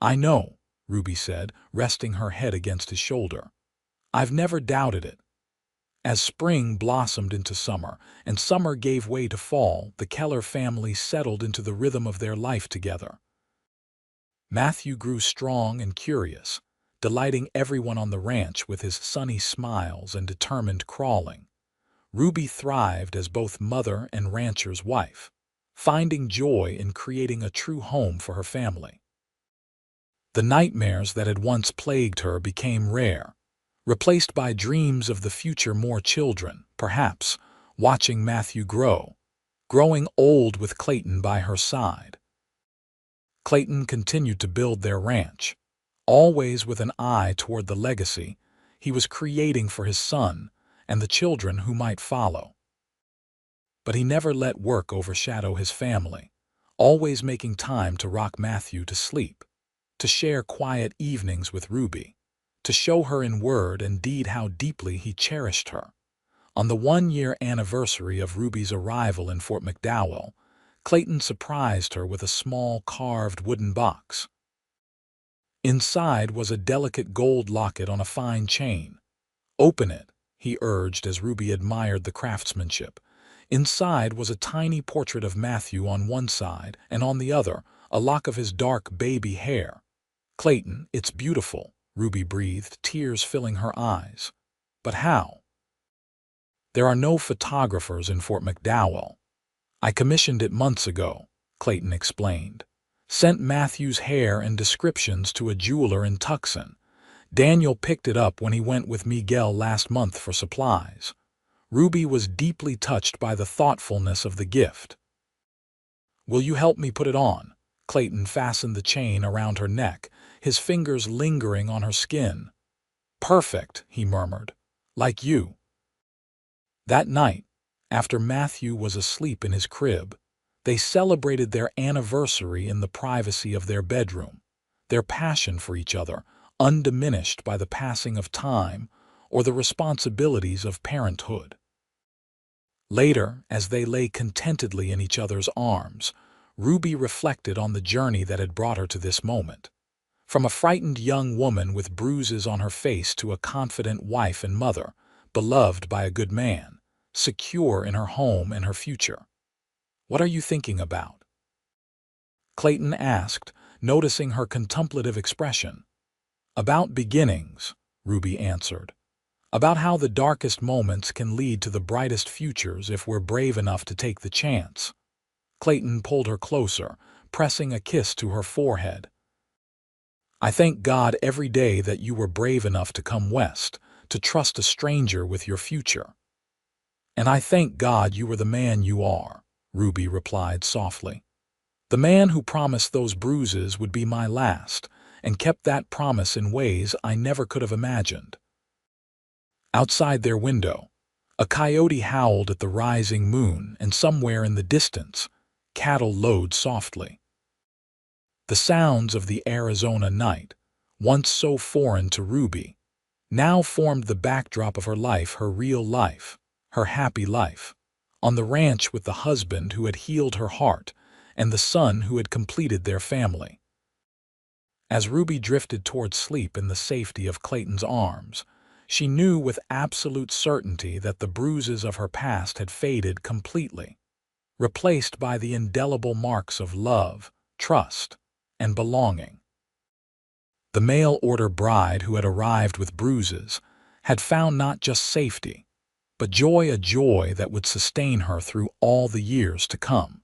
I know, Ruby said, resting her head against his shoulder. I've never doubted it. As spring blossomed into summer, and summer gave way to fall, the Keller family settled into the rhythm of their life together. Matthew grew strong and curious, delighting everyone on the ranch with his sunny smiles and determined crawling. Ruby thrived as both mother and rancher's wife, finding joy in creating a true home for her family. The nightmares that had once plagued her became rare, replaced by dreams of the future, more children, perhaps, watching Matthew grow, growing old with Clayton by her side. Clayton continued to build their ranch, always with an eye toward the legacy he was creating for his son and the children who might follow. But he never let work overshadow his family, always making time to rock Matthew to sleep, to share quiet evenings with Ruby, to show her in word and deed how deeply he cherished her. On the 1-year anniversary of Ruby's arrival in Fort McDowell, Clayton surprised her with a small carved wooden box. Inside was a delicate gold locket on a fine chain. "Open it," he urged as Ruby admired the craftsmanship. Inside was a tiny portrait of Matthew on one side, and on the other, a lock of his dark baby hair. "Clayton, it's beautiful," Ruby breathed, tears filling her eyes. "But how?" "There are no photographers in Fort McDowell. I commissioned it months ago," Clayton explained. "Sent Matthew's hair and descriptions to a jeweler in Tucson. Daniel picked it up when he went with Miguel last month for supplies." Ruby was deeply touched by the thoughtfulness of the gift. "Will you help me put it on?" Clayton fastened the chain around her neck, his fingers lingering on her skin. "Perfect," he murmured. "Like you." That night, after Matthew was asleep in his crib, they celebrated their anniversary in the privacy of their bedroom, their passion for each other undiminished by the passing of time or the responsibilities of parenthood. Later, as they lay contentedly in each other's arms, Ruby reflected on the journey that had brought her to this moment. From a frightened young woman with bruises on her face to a confident wife and mother, beloved by a good man, secure in her home and her future. "What are you thinking about?" Clayton asked, noticing her contemplative expression. "About beginnings," Ruby answered. "About how the darkest moments can lead to the brightest futures if we're brave enough to take the chance." Clayton pulled her closer, pressing a kiss to her forehead. "I thank God every day that you were brave enough to come west, to trust a stranger with your future." "And I thank God you were the man you are," Ruby replied softly. "The man who promised those bruises would be my last, and kept that promise in ways I never could have imagined." Outside their window, a coyote howled at the rising moon, and somewhere in the distance, cattle lowed softly. The sounds of the Arizona night, once so foreign to Ruby, now formed the backdrop of her life, her real life, her happy life, on the ranch with the husband who had healed her heart and the son who had completed their family. As Ruby drifted toward sleep in the safety of Clayton's arms, she knew with absolute certainty that the bruises of her past had faded completely, replaced by the indelible marks of love, trust, and belonging. The mail-order bride who had arrived with Bruises had found not just safety, but joy, a joy that would sustain her through all the years to come.